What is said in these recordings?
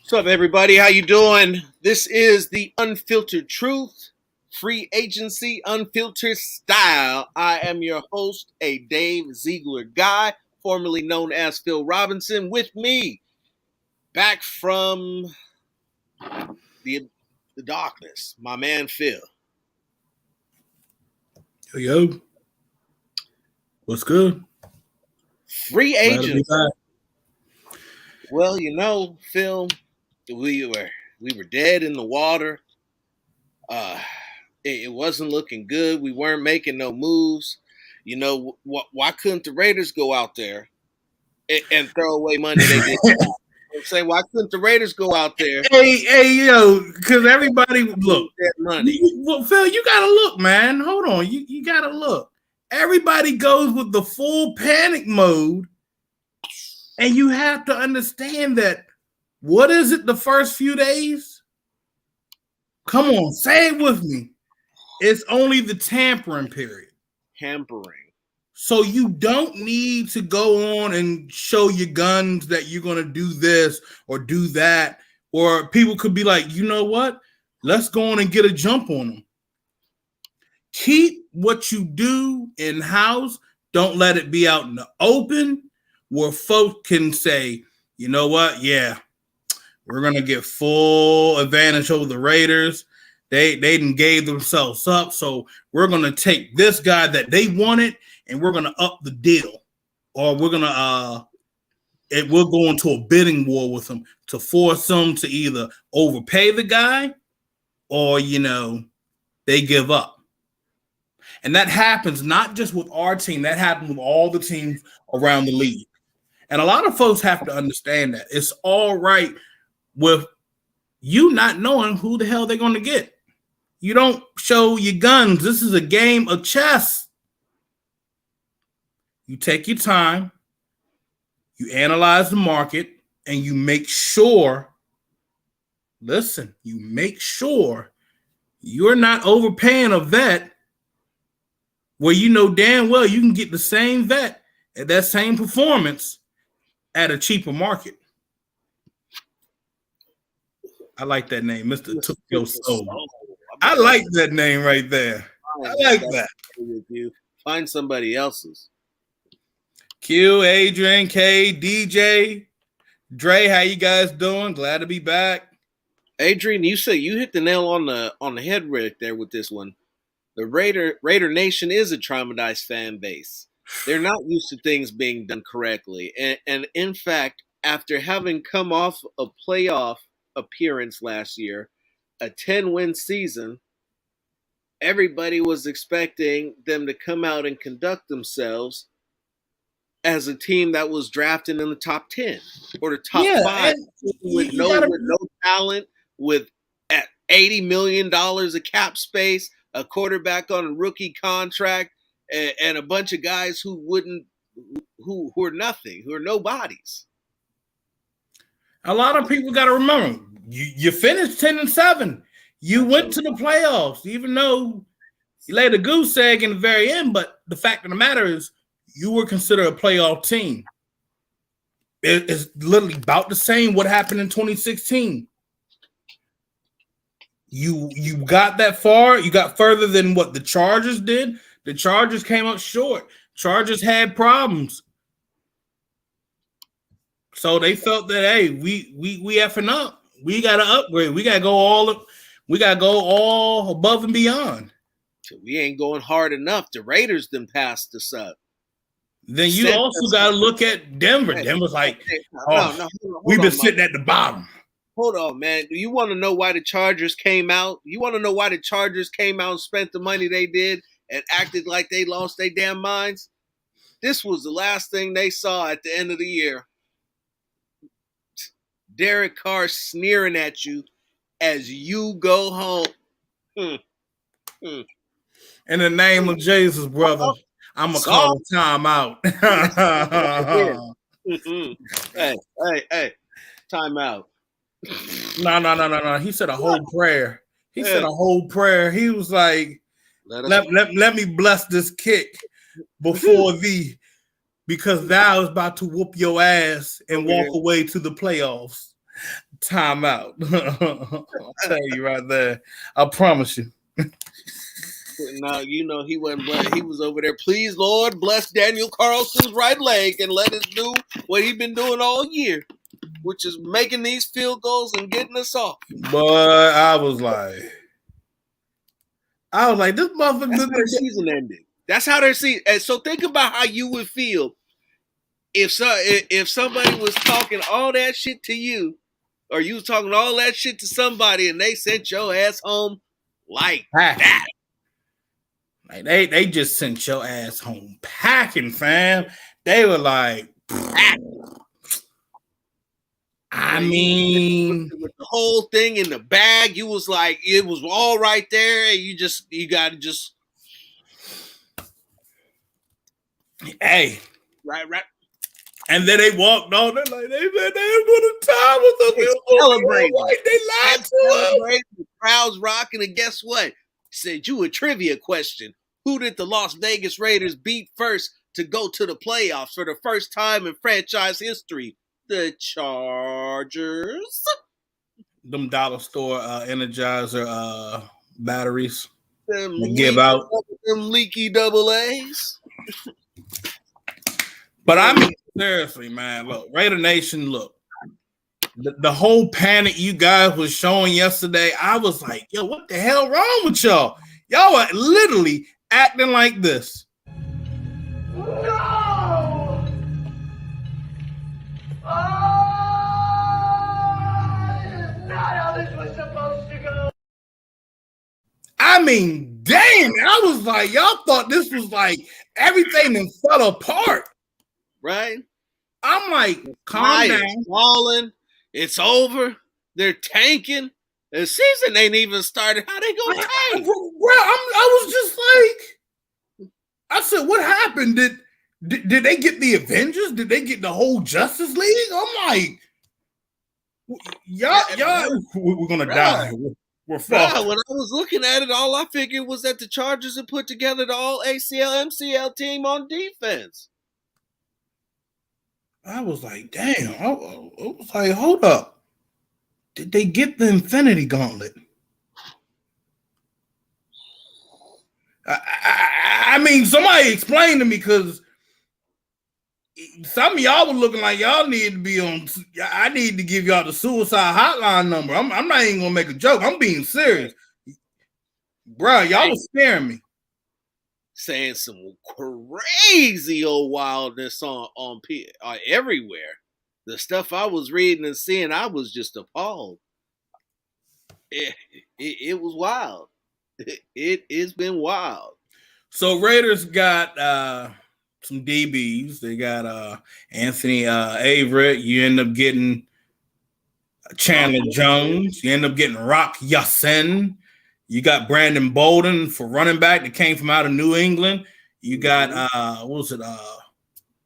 What's up, everybody? How you doing? This is the Unfiltered Truth, Free Agency, Unfiltered Style. I am your host, a Dave Ziegler guy, formerly known as Phil Robinson. With me, back from the the darkness, my man Phil. Yo, what's good? Free Glad to be agents. back. Well, Phil, we were dead in the water. Uh, it wasn't looking good. We weren't making no moves. Why couldn't the Raiders go out there and throw away money they did? I'm saying, why couldn't the Raiders go out there Because everybody and look. that money? Well, Phil, you gotta look, man. Hold on, you gotta look. Everybody goes with the full panic mode, and you have to understand that. What is it? The first few days? Come on, say it with me. It's only the tampering period. Hampering. So you don't need to go on and show your guns that you're going to do this or do that. Or people could be like, you know what? Let's go on and get a jump on them. Keep what you do in-house. Don't let it be out in the open where folks can say, you know what? Yeah, we're going to get full advantage over the Raiders. They didn't gave themselves up. So we're going to take this guy that they wanted and we're going to up the deal, or we're going to we'll go into a bidding war with them to force them to either overpay the guy or, they give up. And that happens not just with our team. That happens with all the teams around the league. And a lot of folks have to understand that. It's all right with you not knowing who the hell they're going to get. You don't show your guns. This is a game of chess. You take your time, you analyze the market, and you make sure, you make sure you're not overpaying a vet where you know damn well you can get the same vet at that same performance at a cheaper market. I like that name, Mr. Took Your Soul. I like that name right there. I like that. With you. Find somebody else's. Q, Adrian, K, DJ, Dre, how you guys doing? Glad to be back. Adrian, you say you hit the nail on the head right there with this one. The Raider Nation is a traumatized fan base. They're not used to things being done correctly. And in fact, after having come off a playoff appearance last year, a 10-win season, everybody was expecting them to come out and conduct themselves as a team that was drafted in the top 10 or the top 5 with no talent, with at $80 million of cap space, a quarterback on a rookie contract, and a bunch of guys who are nothing, who are nobodies. A lot of people got to remember, you finished 10-7. You went to the playoffs, even though you laid a goose egg in the very end. But the fact of the matter is, you were considered a playoff team. It's literally about the same what happened in 2016. You got that far. You got further than what the Chargers did. The Chargers came up short. Chargers had problems. So they felt that, hey, we effing up. We got to upgrade. We got to go all above and beyond. So we ain't going hard enough. The Raiders then passed us up. Then you also got to look at Denver. Denver's like, we've been sitting at the bottom. Hold on, man. You want to know why the Chargers came out? You want to know why the Chargers came out and spent the money they did and acted like they lost their damn minds? This was the last thing they saw at the end of the year. Derek Carr sneering at you as you go home. In the name of Jesus, brother. I'm going to call a timeout. Hey, timeout. No. He said a whole prayer. He said a whole prayer. He was like, let me bless this kick before because thou is about to whoop your ass and walk away to the playoffs. Time out. I'll tell you right there. I promise you. No, he wasn't. He was over there. Please, Lord, bless Daniel Carlson's right leg and let us do what he's been doing all year, which is making these field goals and getting us off. But I was like, this motherfucker. That's how their season ended. That's how their season. And so think about how you would feel if somebody was talking all that shit to you, or you was talking all that shit to somebody, and they sent your ass home like that. Like they just sent your ass home packing, fam. They were like, I mean, with the whole thing in the bag, you was like, it was all right there, and you gotta just, hey, right. And then they walked on. They're like, they said they were going to tie with us. They celebrating. They lied to us. The crowd's rocking, and guess what? He said, you a trivia question. Who did the Las Vegas Raiders beat first to go to the playoffs for the first time in franchise history? The Chargers. Them dollar store Energizer batteries. Them give out. Them leaky double A's. But I mean, seriously, man, look, Raider Nation, look, the whole panic you guys was showing yesterday, I was like, yo, what the hell wrong with y'all? Y'all are literally acting like this. No! Oh! Not how this was supposed to go. I mean, damn, I was like, y'all thought this was like everything that fell apart. Right? I'm like, calm down. Falling. It's over. They're tanking. The season ain't even started. How they gonna tank? Bro, I was just like, I said, what happened? Did they get the Avengers? Did they get the whole Justice League? I'm like, y'all, we're gonna die. We're fucked. When I was looking at it, all I figured was that the Chargers had put together the all ACL MCL team on defense. I was like, damn. I was like, hold up. Did they get the Infinity Gauntlet? I mean, somebody explain to me, because some of y'all were looking like y'all need to be on. I need to give y'all the suicide hotline number. I'm not even gonna make a joke. I'm being serious, bro. Y'all was scaring me. Saying some crazy old wildness on everywhere. The stuff I was reading and seeing, I was just appalled. It was wild. It's been wild. So Raiders got some DBs. They got Anthony Averett. You end up getting Chandler Jones. You end up getting Rock Ya-Sin. You got Brandon Bolden for running back that came from out of New England. You got what was it?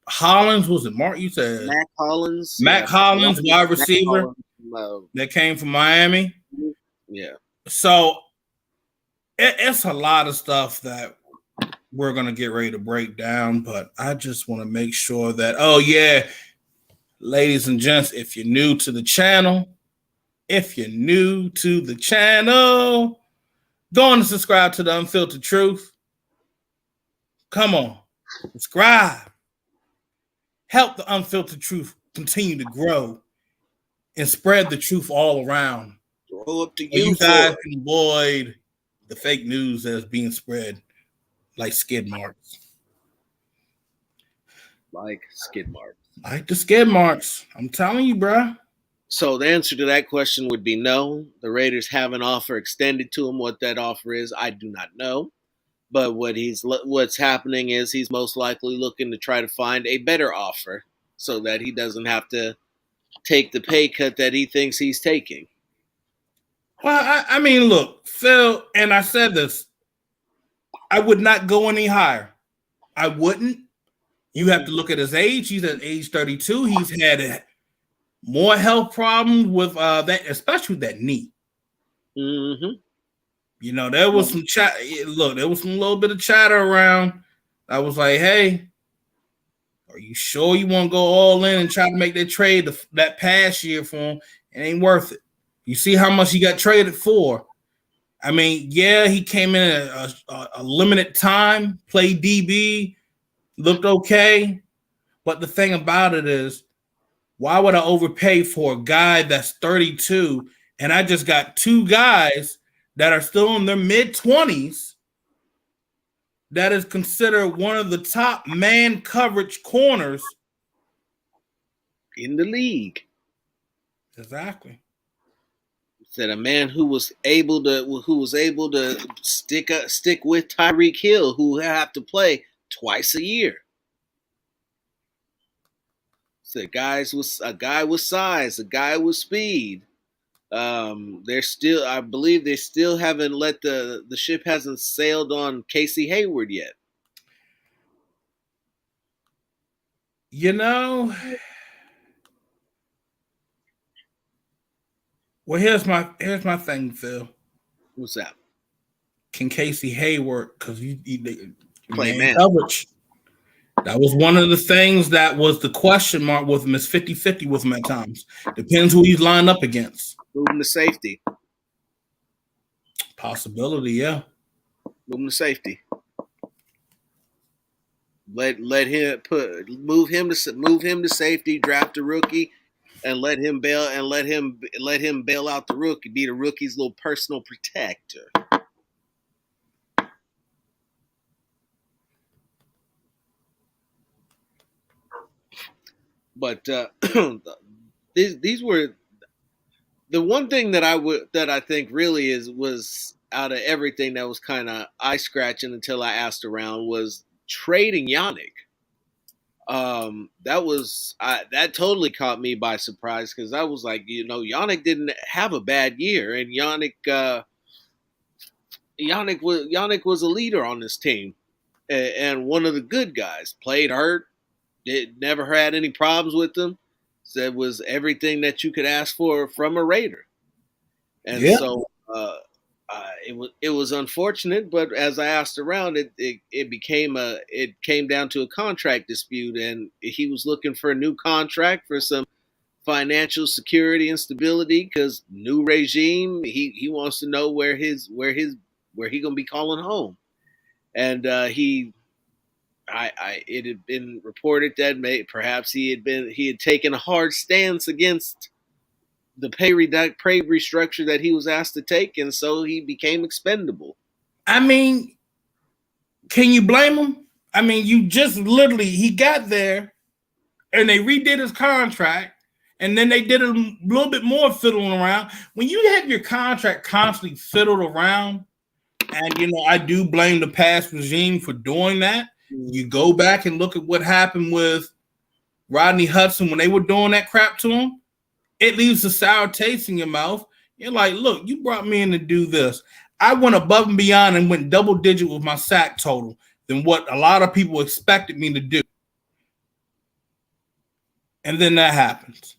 Hollins. Was it Mark? You said Mac Hollins. Hollins, wide receiver that came from Miami. Yeah. So it's a lot of stuff that we're gonna get ready to break down, but I just want to make sure that, oh yeah, ladies and gents, if you're new to the channel, go on and subscribe to the Unfiltered Truth. Come on, subscribe. Help the Unfiltered Truth continue to grow and spread the truth all around. Grow up to you guys can avoid the fake news that's being spread like skid marks. Like skid marks. Like the skid marks. I'm telling you, bro. So the answer to that question would be no. The Raiders have an offer extended to him. What that offer is, I do not know. But what's happening is he's most likely looking to try to find a better offer so that he doesn't have to take the pay cut that he thinks he's taking. Well, I mean, look, Phil, and I said this, I would not go any higher. I wouldn't. You have to look at his age. He's at age 32. He's had more health problems with that, especially with that knee. Mm-hmm. You know, there was some chat. Look, there was some little bit of chatter around. I was like, hey, are you sure you want to go all in and try to make that trade that past year for him? It ain't worth it. You see how much he got traded for. I mean, yeah, he came in at a limited time, played DB, looked okay. But the thing about it is, why would I overpay for a guy that's 32 and I just got two guys that are still in their mid-20s that is considered one of the top man coverage corners in the league? Exactly. Said a man who was able to stick with Tyreek Hill, who have to play twice a year. So a guy with size, a guy with speed. They're still, I believe, they still haven't let the ship hasn't sailed on Casey Hayward yet. You know, well, here's my thing, Phil. What's that? Can Casey Hayward, because you play man coverage. That was one of the things that was the question mark with him. Is 50-50 with him at times. Depends who he's lined up against. Moving to safety. Possibility, yeah. Moving to safety. Let him move him to safety. Draft a rookie, and let him bail out the rookie. Be the rookie's little personal protector. But these were the one thing that I think really was out of everything that was kind of eye scratching until I asked around was trading Yannick. That totally caught me by surprise because I was like, Yannick didn't have a bad year, and Yannick was a leader on this team and one of the good guys. Played hurt. It never had any problems with them. Said was everything that you could ask for from a Raider. And so it was unfortunate, but as I asked around, it came down to a contract dispute, and he was looking for a new contract for some financial security and stability because new regime. He wants to know where he gonna be calling home, and it had been reported that perhaps he had taken a hard stance against the pay restructure that he was asked to take, and so he became expendable. I mean, can you blame him? I mean, he got there, and they redid his contract, and then they did a little bit more fiddling around. When you have your contract constantly fiddled around, and I do blame the past regime for doing that. You go back and look at what happened with Rodney Hudson when they were doing that crap to him. It leaves a sour taste in your mouth. You're like, look, you brought me in to do this. I went above and beyond and went double digit with my sack total than what a lot of people expected me to do. And then that happens.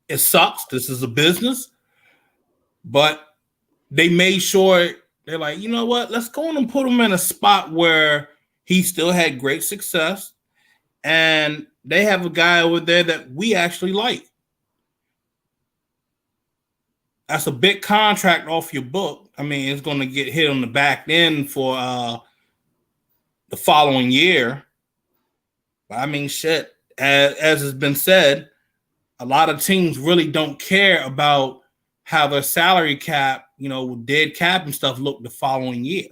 It sucks. This is a business. But they made sure they're like, you know what? Let's go on and put him in a spot where he still had great success. And they have a guy over there that we actually like. That's a big contract off your book. I mean, it's going to get hit on the back end for the following year. But I mean, shit, as has been said, a lot of teams really don't care about how their salary cap, with dead cap and stuff look the following year.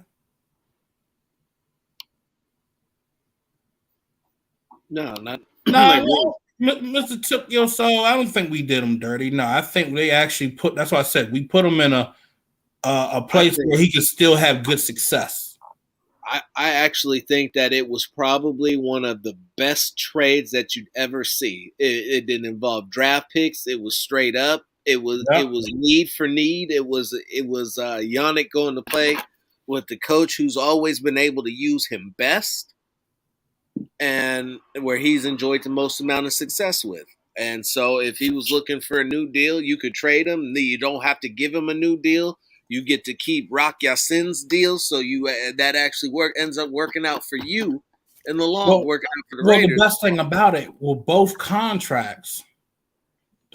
No, not no. Mr. Took Your Soul, I don't think we did him dirty. No, I think they actually that's why I said we put him in a place where he could still have good success. I actually think that it was probably one of the best trades that you'd ever see. It didn't involve draft picks. It was straight up. It was need for need. It was Yannick going to play with the coach who's always been able to use him best, and where he's enjoyed the most amount of success with. And so if he was looking for a new deal, you could trade him. You don't have to give him a new deal. You get to keep Rock Ya-Sin's deal, so that actually ends up working out for you in the long working out for the Raiders. The best thing about it, both contracts,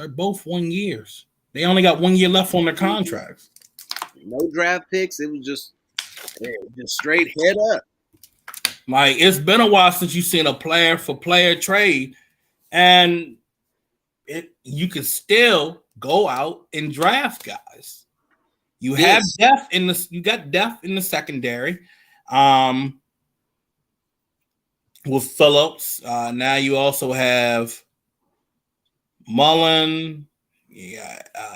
They're both 1 years. They only got 1 year left on their contracts. No draft picks. It was just straight head up. Like, it's been a while since you've seen a player for player trade, and you can still go out and draft guys. You have depth in the you got depth in the secondary. With Phillips, now you also have Mullen,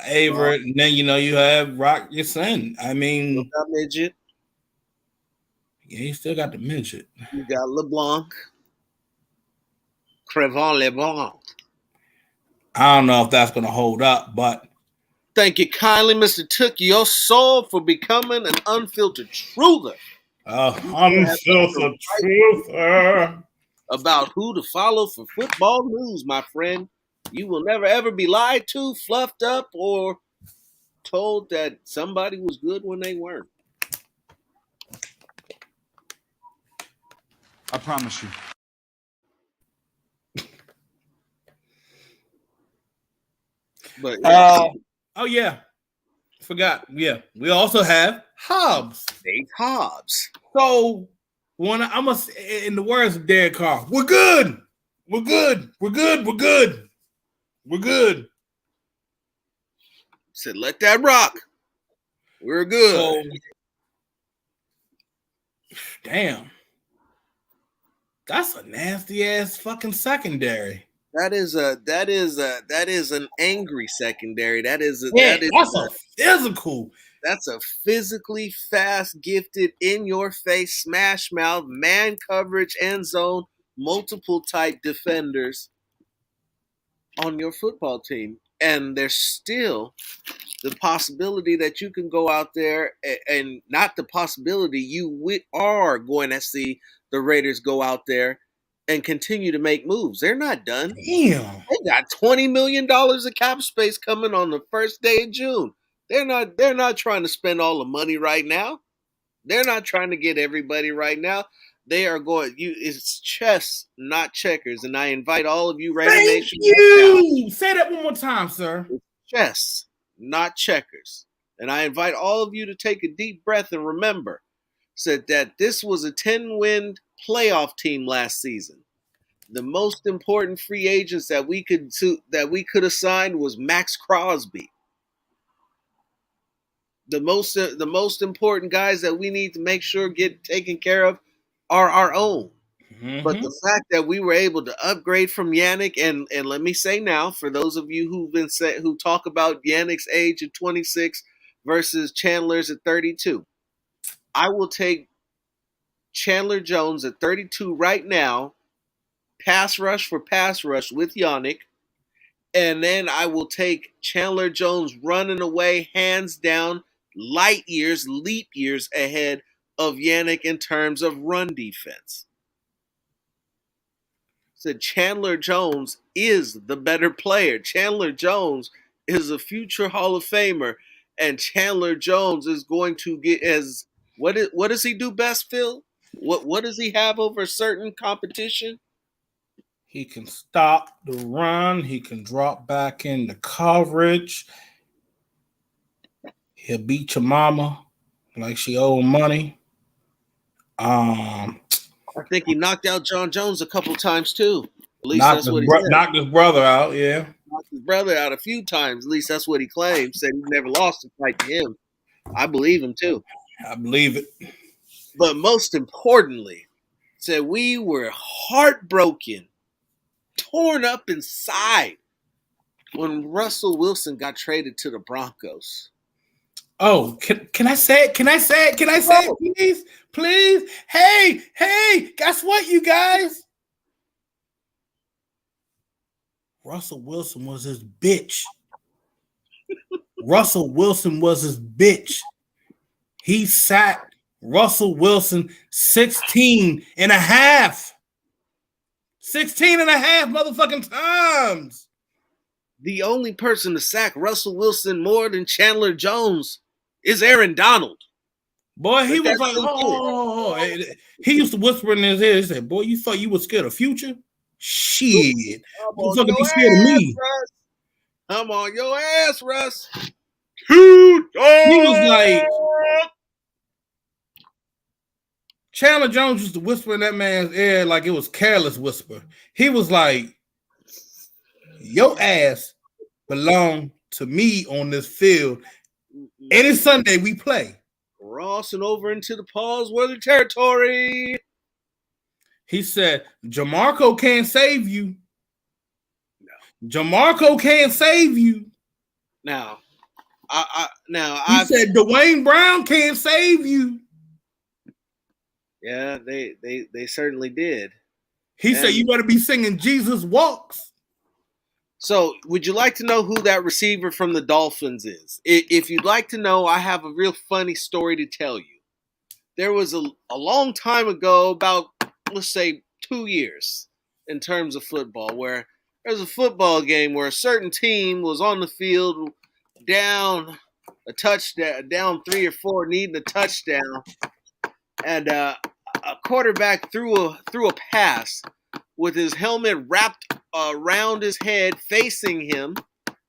Averett, and then you have Rock Yassin. I mean, midget. Yeah, you still got the midget. You got LeBlanc, Crevon LeBlanc. I don't know if that's going to hold up, but thank you kindly, Mr. Took Your Soul, for becoming an unfiltered truther. Unfiltered truther. About who to follow for football news, my friend. You will never ever be lied to, fluffed up, or told that somebody was good when they weren't. I promise you. But oh yeah, forgot. Yeah, we also have Hobbs. Dave Hobbs. So when I'm in the words of Derek Carr, we're good. We're good. We're good. We're good. We're good. Said, let that rock. We're good. So, damn. That's a nasty ass fucking secondary. That is an angry secondary. That's a physical. That's a physically fast, gifted, in your face, smash mouth, man coverage, end zone, multiple type defenders on your football team. And there's still the possibility that you can go out there, and not the possibility, you are going to see the Raiders go out there and continue to make moves. They're not done. Damn. They got $20 million of cap space coming on the first day of June. They're not trying to spend all the money right now. They're not trying to get everybody right now. They are going. It's chess, not checkers. And I invite all of you, Raider Nation. You say that one more time, sir. It's chess, not checkers. And I invite all of you to take a deep breath and remember, said that this was a 10-win playoff team last season. The most important free agents that we could have signed was Max Crosby. The most important guys that we need to make sure get taken care of are our own. Mm-hmm. But the fact that we were able to upgrade from Yannick, and let me say now, for those of you who talk about Yannick's age at 26 versus Chandler's at 32, I will take Chandler Jones at 32 right now, pass rush for pass rush with Yannick, and then I will take Chandler Jones running away, hands down, leap years ahead of Yannick in terms of run defense. So Chandler Jones is the better player. Chandler Jones is a future Hall of Famer, and Chandler Jones is going to get as what does he do best, Phil? What does he have over certain competition? He can stop the run. He can drop back into coverage. He'll beat your mama like she owed money. I think he knocked out John Jones a couple times too. At least knocked that's what he said. Knocked his brother out, yeah. Knocked his brother out a few times. At least that's what he claimed. Said he never lost a fight to him. I believe him too. I believe it. But most importantly, said we were heartbroken, torn up inside when Russell Wilson got traded to the Broncos. Oh, can I say it? Can I say it? Can I say it, please? Please? Hey, guess what, you guys? Russell Wilson was his bitch. Russell Wilson was his bitch. He sacked Russell Wilson 16 and a half. 16 and a half motherfucking times. The only person to sack Russell Wilson more than Chandler Jones is Aaron Donald. Boy, he was like, oh. He used to whisper in his ear. He said, boy, you thought you were scared of Future? Shit. Motherfucker be scared of me. I'm on your ass, Russ. He was like, Chandler Jones used to whisper in that man's ear like it was careless whisper. He was like, your ass belong to me on this field. Any Sunday we play. Crossing over into the Paulsworthy territory. He said, Jamarco can't save you. No. Jamarco can't save you. Now, he said Dwayne Brown can't save you. Yeah, they certainly did. He said you better be singing Jesus Walks. So, would you like to know who that receiver from the Dolphins is? If you'd like to know, I have a real funny story to tell you. There was a long time ago, about, let's say, 2 years in terms of football, where there's a football game where a certain team was on the field down a touchdown, down 3 or 4, needing a touchdown, and a quarterback threw a pass with his helmet wrapped around his head, facing him,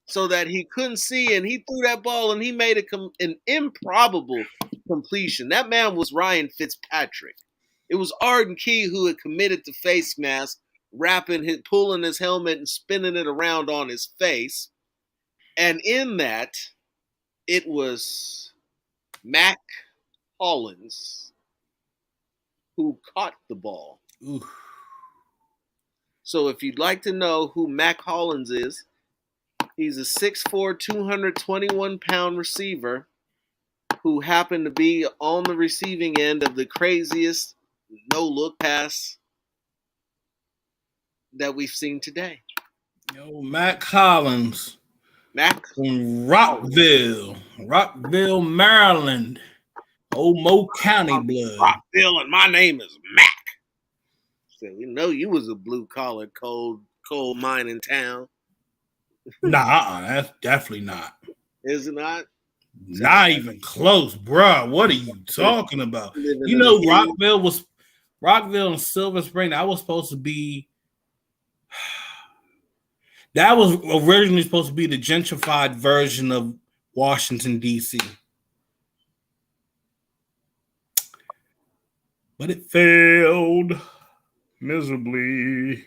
so that he couldn't see, and he threw that ball, and he made an improbable completion. That man was Ryan Fitzpatrick. It was Arden Key who had committed the face mask, pulling his helmet and spinning it around on his face. And in that, it was Mac Hollins who caught the ball. Ooh. So if you'd like to know who Mac Hollins is, he's a 6'4", 221-pound receiver who happened to be on the receiving end of the craziest no-look pass that we've seen today. Yo, Mac Hollins. Mac from Rockville, Maryland. Old Mo County blood. Rockville, and my name is Mac. So we know you was a blue-collar, coal mining town. Nah, that's definitely not. Is it not? Not even close, bruh. What are you talking about? You know, Rockville and Silver Spring, that was supposed to be, that was originally supposed to be the gentrified version of Washington, D.C. But it failed miserably.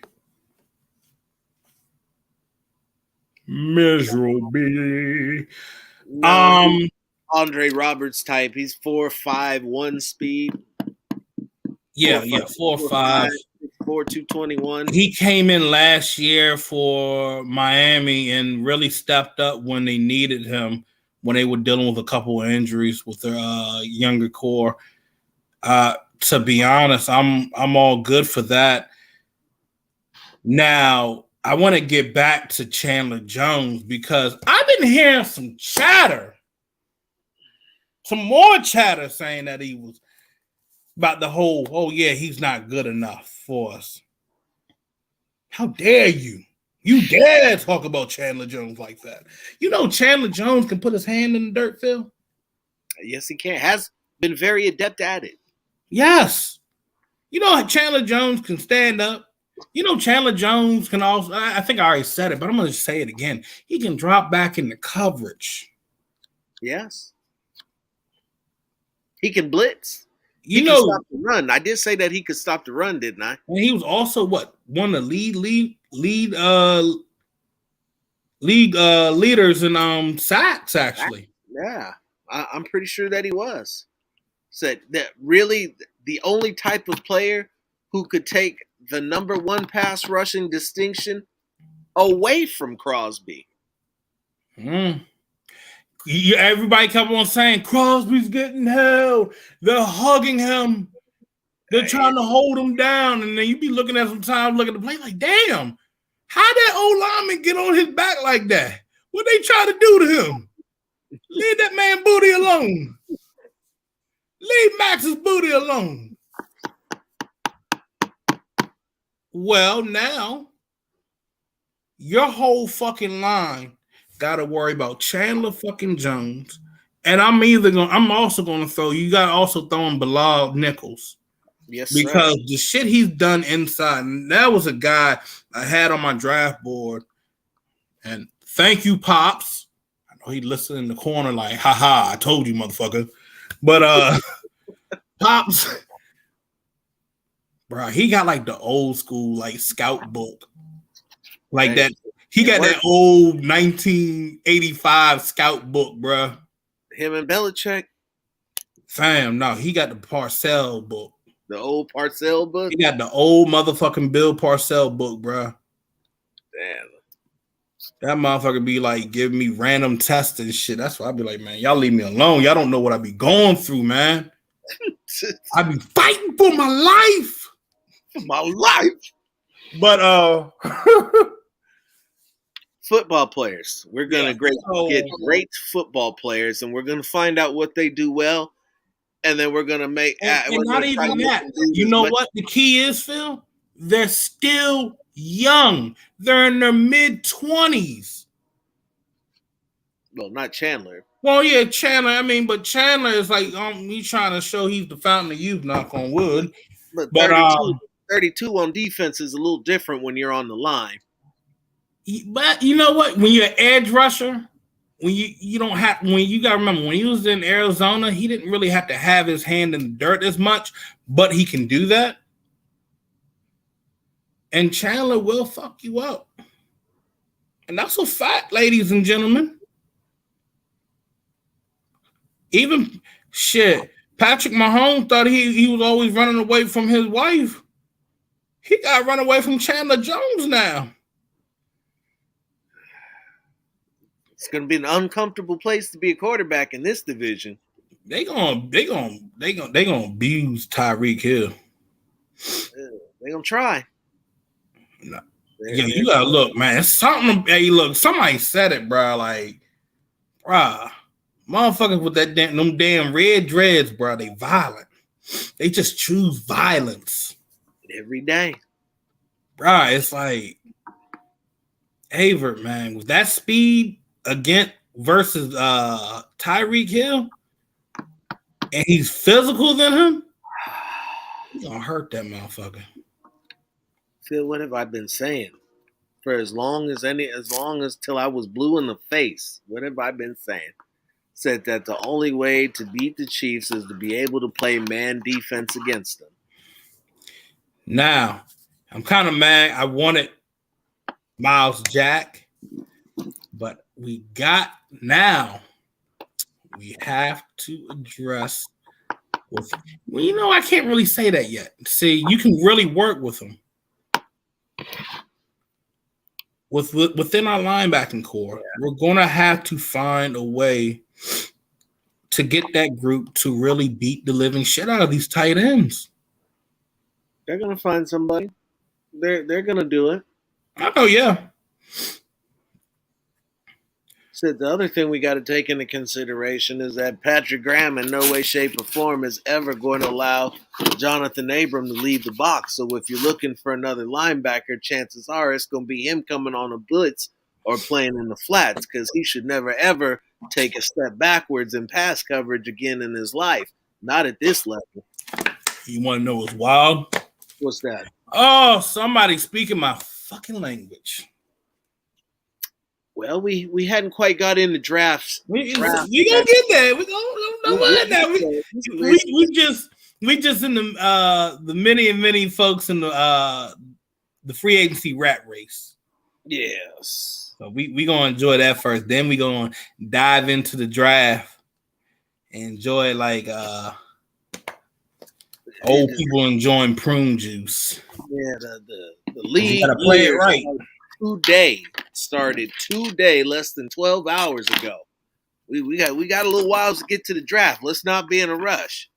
Andre Roberts type. He's 4'5", 1 speed. Yeah, 4'5", 221. He came in last year for Miami and really stepped up when they needed him, when they were dealing with a couple of injuries with their younger core. To be honest, I'm all good for that. Now, I want to get back to Chandler Jones because I've been hearing some more chatter saying that he was about the whole, oh yeah, he's not good enough for us. How dare you? You dare talk about Chandler Jones like that? You know Chandler Jones can put his hand in the dirt, Phil? Yes, he can. Has been very adept at it. Yes. You know Chandler Jones can stand up. You know Chandler Jones can also, I think I already said it, but I'm going to say it again. He can drop back into coverage. Yes. He can blitz. He can stop the run. I did say that he could stop the run, didn't I? And he was also one of the leaders in sacks, actually. Yeah, I'm pretty sure that he was. Said that really the only type of player who could take the number one pass rushing distinction away from Crosby. Everybody kept on saying Crosby's getting held. They're hugging him. They're trying to hold him down. And then you be looking at sometimes, looking at the play like, damn, how that old lineman get on his back like that? What they try to do to him? Leave that man booty alone. Leave Max's booty alone. Well, now your whole fucking line got to worry about Chandler fucking Jones, and I'm also gonna throw. You got to also throw in Bilal Nichols, yes, because the shit he's done inside. And that was a guy I had on my draft board, and Thank you, Pops. I know he listened in the corner like, haha, I told you, motherfucker. But Pops, bro, he got like the old school like scout book. Like that. He got that old 1985 scout book, bro. Him and Belichick. Fam, no, he got the Parcell book. The old Parcell book? He got the old motherfucking Bill Parcell book, bro. Damn. That motherfucker be like giving me random tests and shit. That's why I be like, man, y'all leave me alone. Y'all don't know what I be going through, man. I be fighting for my life. My life. But football players. We're gonna get great football players, and we're gonna find out what they do well, and then we're gonna make. And not even that. You know what the key is, Phil? They're still young. They're in their mid-20s. Well, not Chandler. Well, yeah, Chandler. I mean, but Chandler is like he's trying to show he's the fountain of youth. Knock on wood. But 32 on defense is a little different when you're on the line. But you know what? When you're an edge rusher, when you don't have, when you gotta remember, when he was in Arizona, he didn't really have to have his hand in the dirt as much, but he can do that. And Chandler will fuck you up. And that's a fact, ladies and gentlemen. Even shit, Patrick Mahomes thought he was always running away from his wife. He got run away from Chandler Jones now. It's going to be an uncomfortable place to be a quarterback in this division. They gonna abuse Tyreek Hill. They gonna try. No. Yeah, you gotta look, man. It's something. Hey, look, somebody said it, bro. Like, bro, motherfuckers with them damn red dreads, bro. They violent. They just choose violence every day, bro. It's like, Avert, man, with that speed against versus Tyreek Hill, and he's physical than him, he's gonna hurt that motherfucker. Phil, what have I been saying for as long as till I was blue in the face? What have I been saying? Said that the only way to beat the Chiefs is to be able to play man defense against them. Now, I'm kind of mad. I wanted Miles Jack, but we have to address with, well, you know, I can't really say that yet. See, you can really work with them. Within our linebacking core, we're going to have to find a way to get that group to really beat the living shit out of these tight ends. They're going to find somebody. They're going to do it. Oh, yeah. So the other thing we got to take into consideration is that Patrick Graham in no way, shape, or form is ever going to allow Jonathan Abram to leave the box. So if you're looking for another linebacker, chances are it's going to be him coming on a blitz or playing in the flats, because he should never, ever take a step backwards in pass coverage again in his life. Not at this level. You want to know what's wild? What's that? Oh, somebody speaking my fucking language. Well, we hadn't quite got into drafts. We gonna get there. We just in the many folks in the free agency rat race. Yes. So we gonna enjoy that first. Then we gonna dive into the draft and enjoy like old people enjoying prune juice. Yeah, the league. You gotta play it right. Started today, less than 12 hours ago. We got a little while to get to the draft. Let's not be in a rush.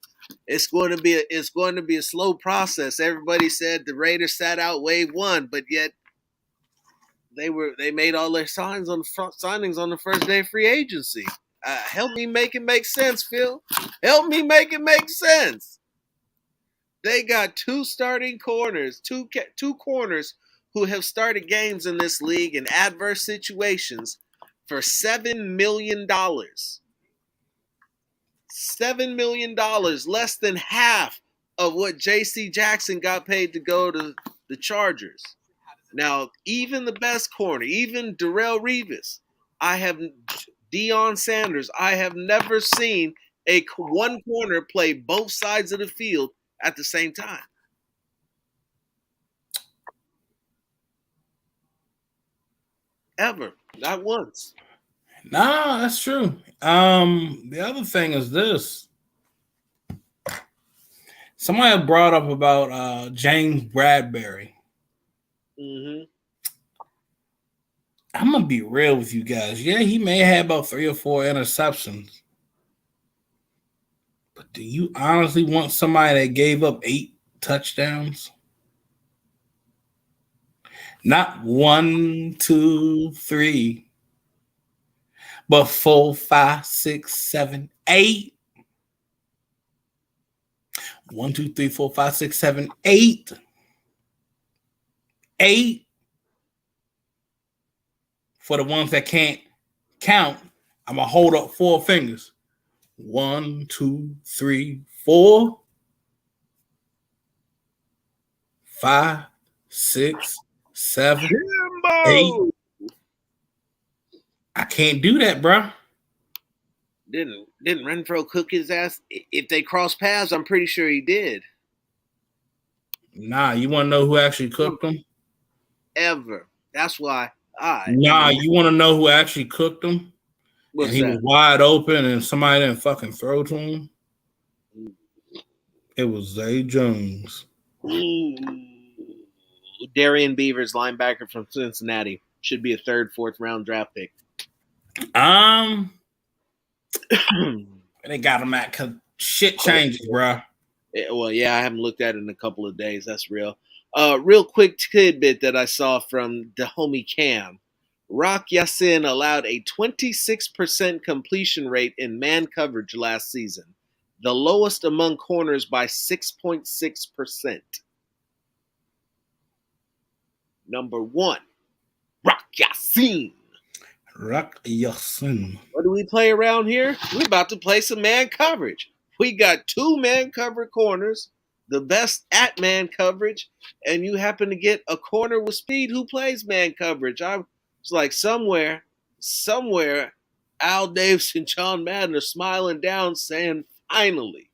It's going to be a slow process. Everybody said the Raiders sat out wave one, but yet they made all their signings on the first day of free agency. Help me make it make sense, Phil. Help me make it make sense. They got two starting corners, two corners who have started games in this league in adverse situations for $7 million. $7 million, less than half of what J.C. Jackson got paid to go to the Chargers. Now, even the best corner, even Darrelle Revis, Deion Sanders. I have never seen one corner play both sides of the field at the same time. Ever. Not once. Nah, that's true. The other thing is this. Somebody brought up about James Bradbury. Mm-hmm. I'm gonna be real with you guys. Yeah, he may have about 3 or 4 interceptions. But do you honestly want somebody that gave up 8 touchdowns? Not 1, 2, 3, but 4, 5, 6, 7, 8. 1, 2, 3, 4, 5, 6, 7, 8. 8. For the ones that can't count, I'm gonna hold up 4 fingers. 1, 2, 3, 4, 5, 6, 7, Jimbo! 8. I can't do that, bro. Didn't Renfro cook his ass? If they cross paths, I'm pretty sure he did. Nah, you want to know who actually cooked them? Ever. That's why You want to know who actually cooked them? What's and he that? was wide open and somebody didn't fucking throw to him? It was Zay Jones. Ooh. Darian Beavers, linebacker from Cincinnati. Should be a 3rd, 4th round draft pick. They got him at because shit changes, bro. Well, yeah, I haven't looked at it in a couple of days. That's real. Real quick tidbit that I saw from the homie Cam. Rock Yassin allowed a 26% completion rate in man coverage last season, the lowest among corners by 6.6%. Number 1, Rock Yassin. Rock Yassin. What do we play around here? We're about to play some man coverage. We got 2 man cover corners, the best at man coverage, and you happen to get a corner with speed who plays man coverage. I was like, somewhere, Al Davis and John Madden are smiling down saying, finally,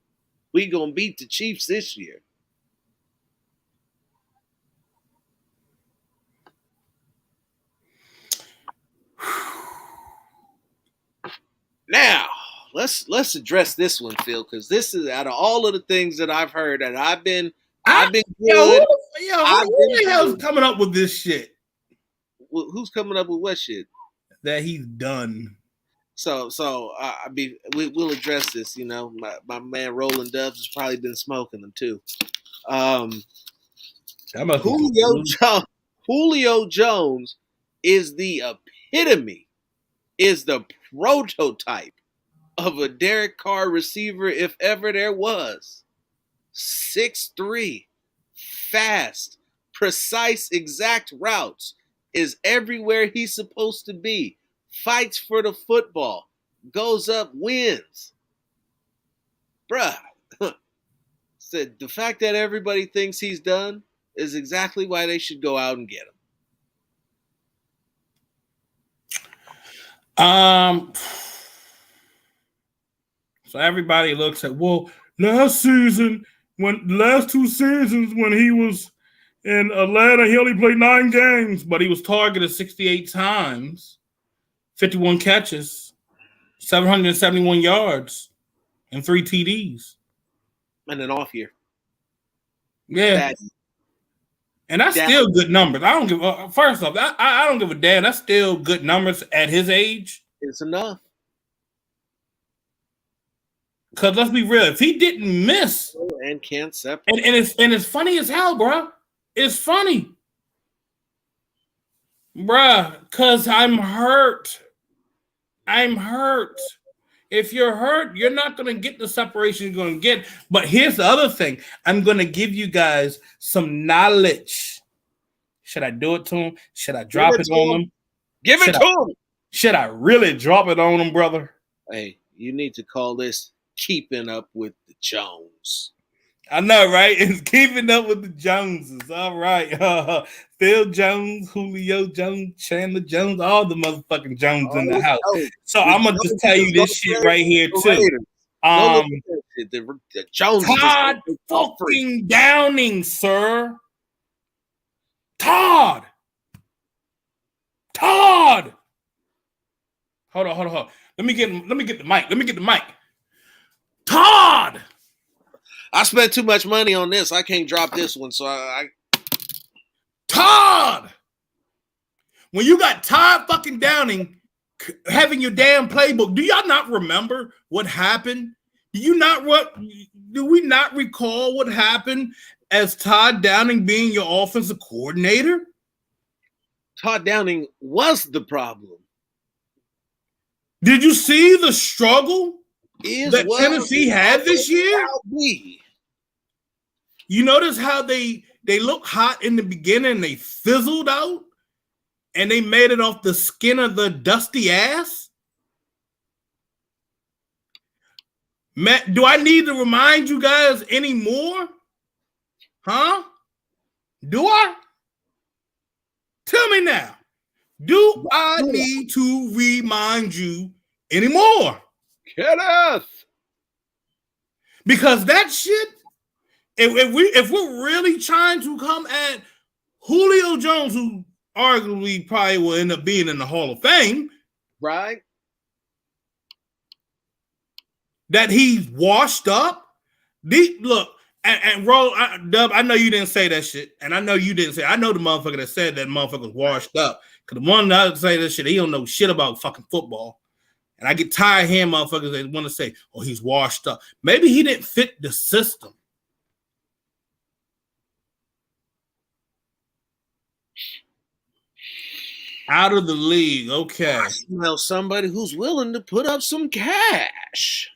we gonna beat the Chiefs this year. Now, let's address this one, Phil, because this is out of all of the things that I've heard, and I've been good. Who the hell's coming up with this shit? Who's coming up with what shit? That he's done. So we'll address this. You know, my man Roland Dubs has probably been smoking them too. Julio Jones is the epitome, is the prototype of a Derek Carr receiver if ever there was. 6'3", fast, precise, exact routes, is everywhere he's supposed to be, fights for the football, goes up, wins. Bruh, said the fact that everybody thinks he's done is exactly why they should go out and get him. So everybody looks at, well, last 2 seasons when he was in Atlanta, he only played 9 games, but he was targeted 68 times, 51 catches, 771 yards, and 3 TDs. And an off year. Yeah. And that's still good numbers. I don't give first off, I don't give a damn. That's still good numbers at his age. It's enough. Because let's be real, if he didn't miss and can't separate, and it's funny as hell, bro. It's funny, bruh. Because I'm hurt. If you're hurt, you're not going to get the separation you're going to get. But here's the other thing. I'm going to give you guys some knowledge. Should I do it to him? Should I drop it on him? Give it to him. Should I really drop it on him, brother? Hey, you need to call this Keeping Up with the Jones. I know, right? It's keeping up with the Joneses. All right. Phil Jones, Julio Jones, Chandler Jones, all the motherfucking Jones in the Oh, house. no. So The I'm gonna just tell you Joneses, go this shit play right here the too. Raiders. Go look at that shit. The Joneses is Todd all free. fucking Downing, sir. Todd. Hold on. Let me get the mic. Todd. I spent too much money on this. I can't drop this one. So Todd. When you got Todd fucking Downing having your damn playbook, do y'all not remember what happened? Do we not recall what happened as Todd Downing being your offensive coordinator? Todd Downing was the problem. Did you see the struggle that Was Tennessee had this year? be. You notice how they look hot in the beginning and they fizzled out and they made it off the skin of the dusty ass? Matt, do I need to remind you guys anymore? Huh? Do I? Tell me now. Do I need to remind you anymore? Kenneth. Because that shit, if we're really trying to come at Julio Jones, who arguably probably will end up being in the Hall of Fame, right? That he's washed up. Look, and Roll, Dub, I know you didn't say that shit, and I know you didn't say. I know the motherfucker that said that motherfucker was washed up. Because the one that say that shit, he don't know shit about fucking football. And I get tired of hearing motherfuckers that want to say, "Oh, he's washed up." Maybe he didn't fit the system. Out of the league, okay. I smell somebody who's willing to put up some cash.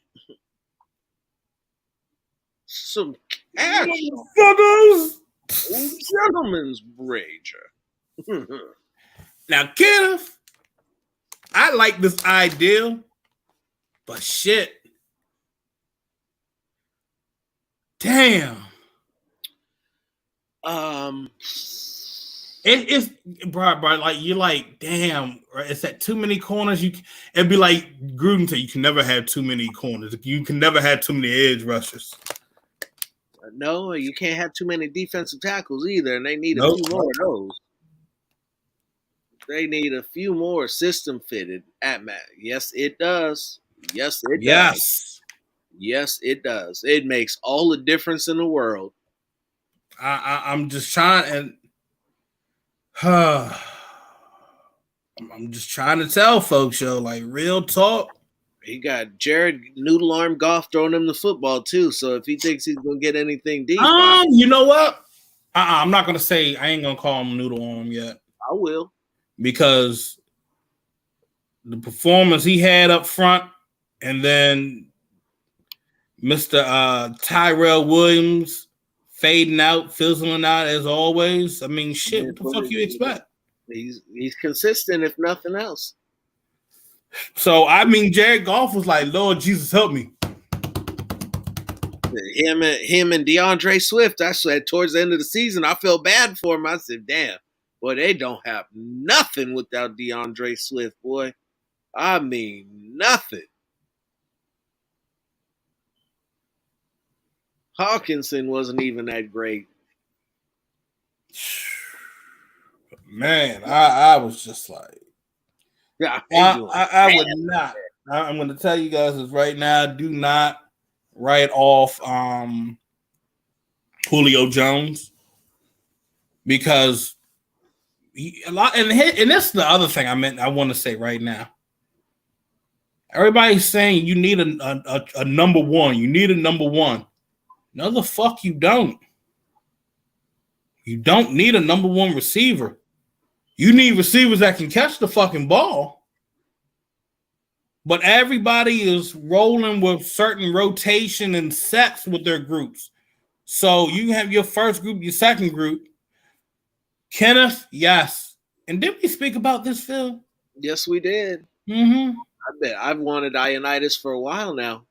Some cash. Motherfuckers. Gentleman's rager. Now, Kenneth, I like this idea, but shit. Damn. It's bro, like you're like, damn, right? It's at too many corners. It'd be like Gruden said, you can never have too many corners. You can never have too many edge rushers. No, you can't have too many defensive tackles either, and they need a few more of those. They need a few more system fitted at Matt. Yes, it does. Yes, it does. Yes, it does. It makes all the difference in the world. I'm just trying, and I'm just trying to tell folks, yo, like real talk. He got Jared Noodle Arm Goff throwing him the football too. So if he thinks he's gonna get anything deep, you know what? I'm not gonna say. I ain't gonna call him Noodle Arm yet. I will, because the performance he had up front, and then Mr. Tyrell Williams fading out, fizzling out as always. I mean, shit. What the fuck you expect? He's consistent, if nothing else. So I mean, Jared Goff was like, "Lord Jesus, help me." Him and DeAndre Swift. I said towards the end of the season, I felt bad for him. I said, "Damn, boy, they don't have nothing without DeAndre Swift, boy. I mean, nothing." Hawkinson wasn't even that great. Man, I was just like, yeah, I would not. I'm going to tell you guys this right now. Do not write off Julio Jones, because and this is the other thing I want to say right now. Everybody's saying you need a number one. You need a number one. No, the fuck you don't. You don't need a number one receiver. You need receivers that can catch the fucking ball. But everybody is rolling with certain rotation and sets with their groups. So you have your first group, your second group. Kenneth, yes. And did we speak about this, Phil? Yes, we did. Mm-hmm. I bet I've wanted Ioannidis for a while now.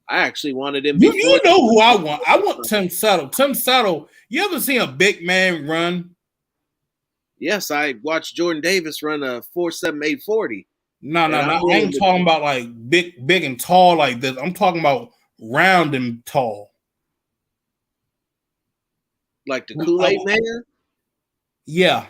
I actually wanted him You before. know who I want? I want Tim Settle. Tim Settle. You ever seen a big man run? Yes, I watched Jordan Davis run a 4.78 40. No. And I'm I willing ain't to talking about like big and tall like this. I'm talking about round and tall. like the Kool-Aid man. Yeah.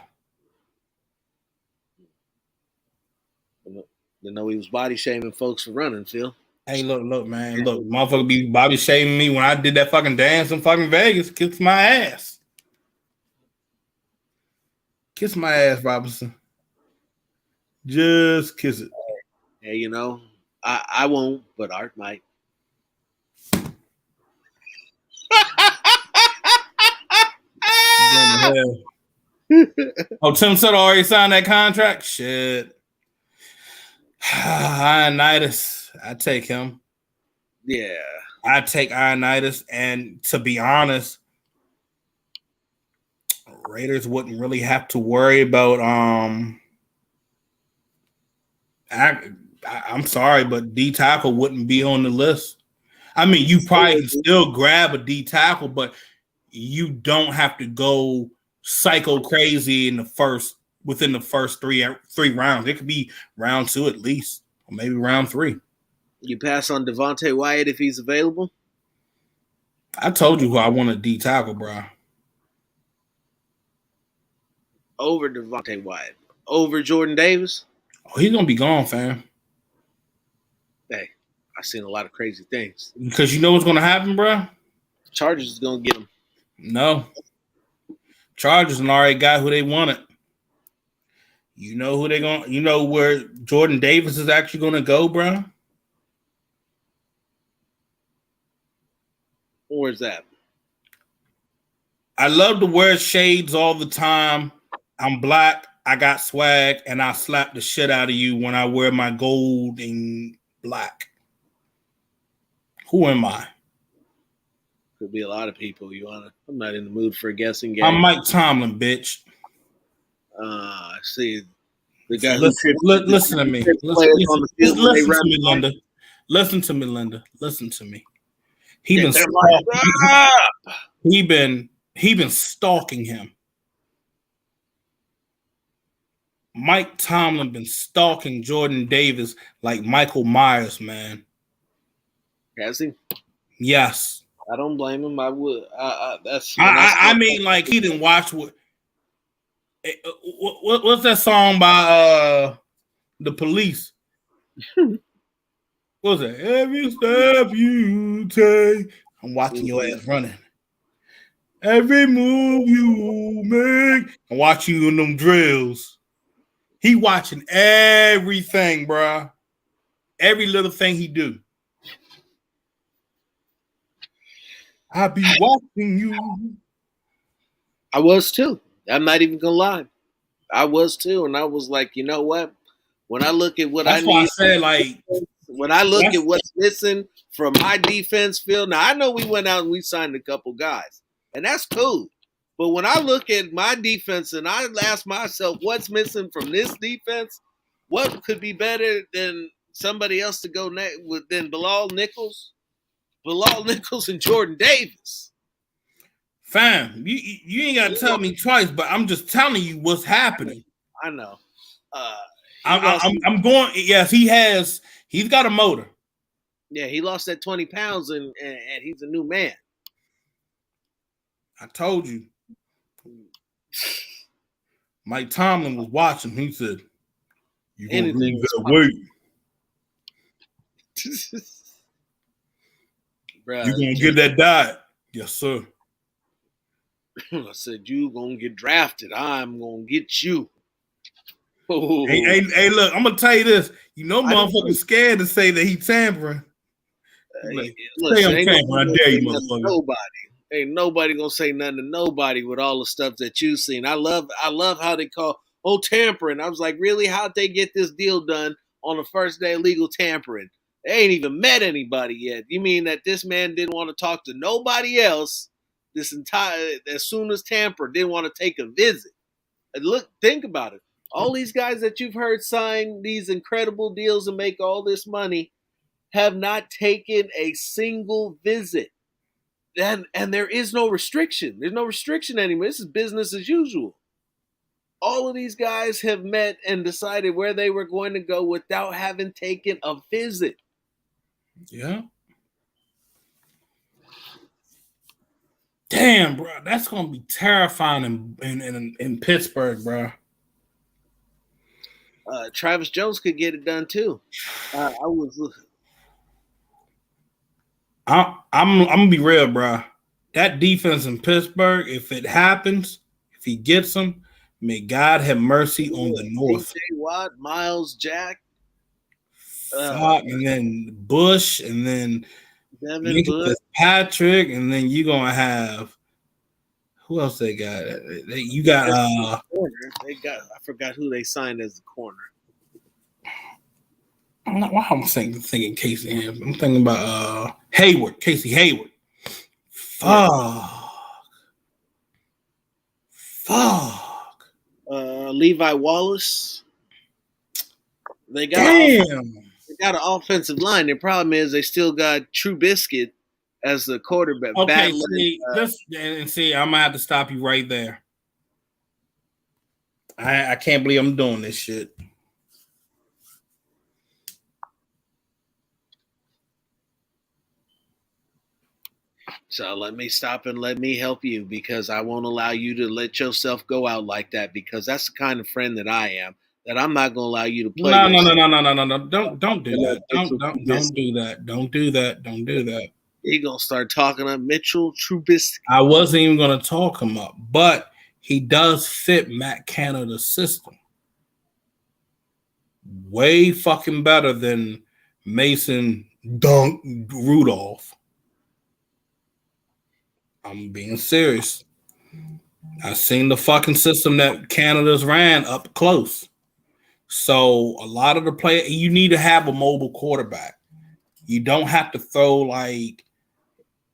You know he was body shaming folks for running, Phil. Hey, look, man. Look, motherfucker be body shaming me when I did that fucking dance in fucking Vegas. Kiss my ass. Kiss my ass, Robinson. Just kiss it. Hey, you know, I won't, but Art might. Oh, Tim Settle already signed that contract? Shit. Ionitis. I take him. Yeah. I take Ionitis. And to be honest, Raiders wouldn't really have to worry about I'm sorry, but D tackle wouldn't be on the list. I mean, you probably can still grab a D tackle, but you don't have to go psycho crazy within the first three rounds. It could be round 2 at least, or maybe round 3. You pass on Devontae Wyatt if he's available? I told you who I want a D tackle, bro. Over Devontae Wyatt. Over Jordan Davis? Oh, he's gonna be gone, fam. Hey, I've seen a lot of crazy things. Because you know what's gonna happen, bro? Chargers is gonna get him. No. Chargers already got who they wanted. You know who you know where Jordan Davis is actually gonna go, bro? Where's that? I love to wear shades all the time. I'm black. I got swag, and I slap the shit out of you when I wear my gold and black. Who am I? Could be a lot of people. I'm not in the mood for a guessing game. I'm Mike Tomlin, bitch. I see. The guy listen to me. Listen to me, Linda. Listen to me, Linda. Listen to me. He been stalking him. Mike Tomlin been stalking Jordan Davis like Michael Myers, man. Has he? Yes. I don't blame him. I would. I mean, like he didn't watch what's that song by the Police? What was that? Every step you take, I'm watching your ass running. Every move you make, I'm watching you in them drills. He watching everything, bro. Every little thing he do. I be watching you. I was too. I'm not even gonna lie. I was too, and I was like, you know what? When I look at what That's I why need, I said, like, when I look at what's missing from my defense field, now I know we went out and we signed a couple guys, and that's cool. But when I look at my defense and I ask myself, what's missing from this defense? What could be better than somebody else to go next than Bilal Nichols and Jordan Davis? Fam, you ain't got to tell me twice, but I'm just telling you what's happening. I know. I'm going. Yes, he's got a motor. Yeah, he lost that 20 pounds and he's a new man. I told you. Mike Tomlin was watching. He said, "You gonna lose that weight? You gonna get that diet?" Yes, sir. I said, "You gonna get drafted? I'm gonna get you." Oh. Hey, look, I'm gonna tell you this. You know, motherfuckers scared to say that he tampering. Like, listen, I dare you, motherfucker. Ain't nobody gonna say nothing to nobody with all the stuff that you've seen. I love how they call tampering. I was like, really? How'd they get this deal done on the first day of legal tampering? They ain't even met anybody yet. You mean that this man didn't want to talk to nobody else as soon as tamper didn't want to take a visit? And look, think about it. All these guys that you've heard sign these incredible deals and make all this money, have not taken a single visit. And there is no restriction. There's no restriction anymore. This is business as usual. All of these guys have met and decided where they were going to go without having taken a visit. Yeah. Damn, bro, that's gonna be terrifying in Pittsburgh, bro. Travis Jones could get it done too. I'm gonna be real, bro. That defense in Pittsburgh, if it happens, if he gets them, may God have mercy on the North. T.J. Watt, Miles Jack, and then Bush, and then Devin Bush, Patrick, and then you're gonna have who else they got? You got they got I forgot who they signed as the corner. Why am I thinking Casey? I'm thinking about Casey Hayward. Fuck. Levi Wallace. They got an offensive line. Their problem is they still got Trubisky as the quarterback. Okay, see, I'm gonna have to stop you right there. I can't believe I'm doing this shit. So let me stop and let me help you, because I won't allow you to let yourself go out like that, because that's the kind of friend that I am, that I'm not going to allow you to play. No. Don't do that. Don't do that. Don't do that. Don't do that. You're going to start talking up Mitchell Trubisky. I wasn't even going to talk him up, but he does fit Matt Canada's system way fucking better than Mason Rudolph. I'm being serious. I've seen the fucking system that Canada's ran up close. So a lot of the players, you need to have a mobile quarterback. You don't have to throw like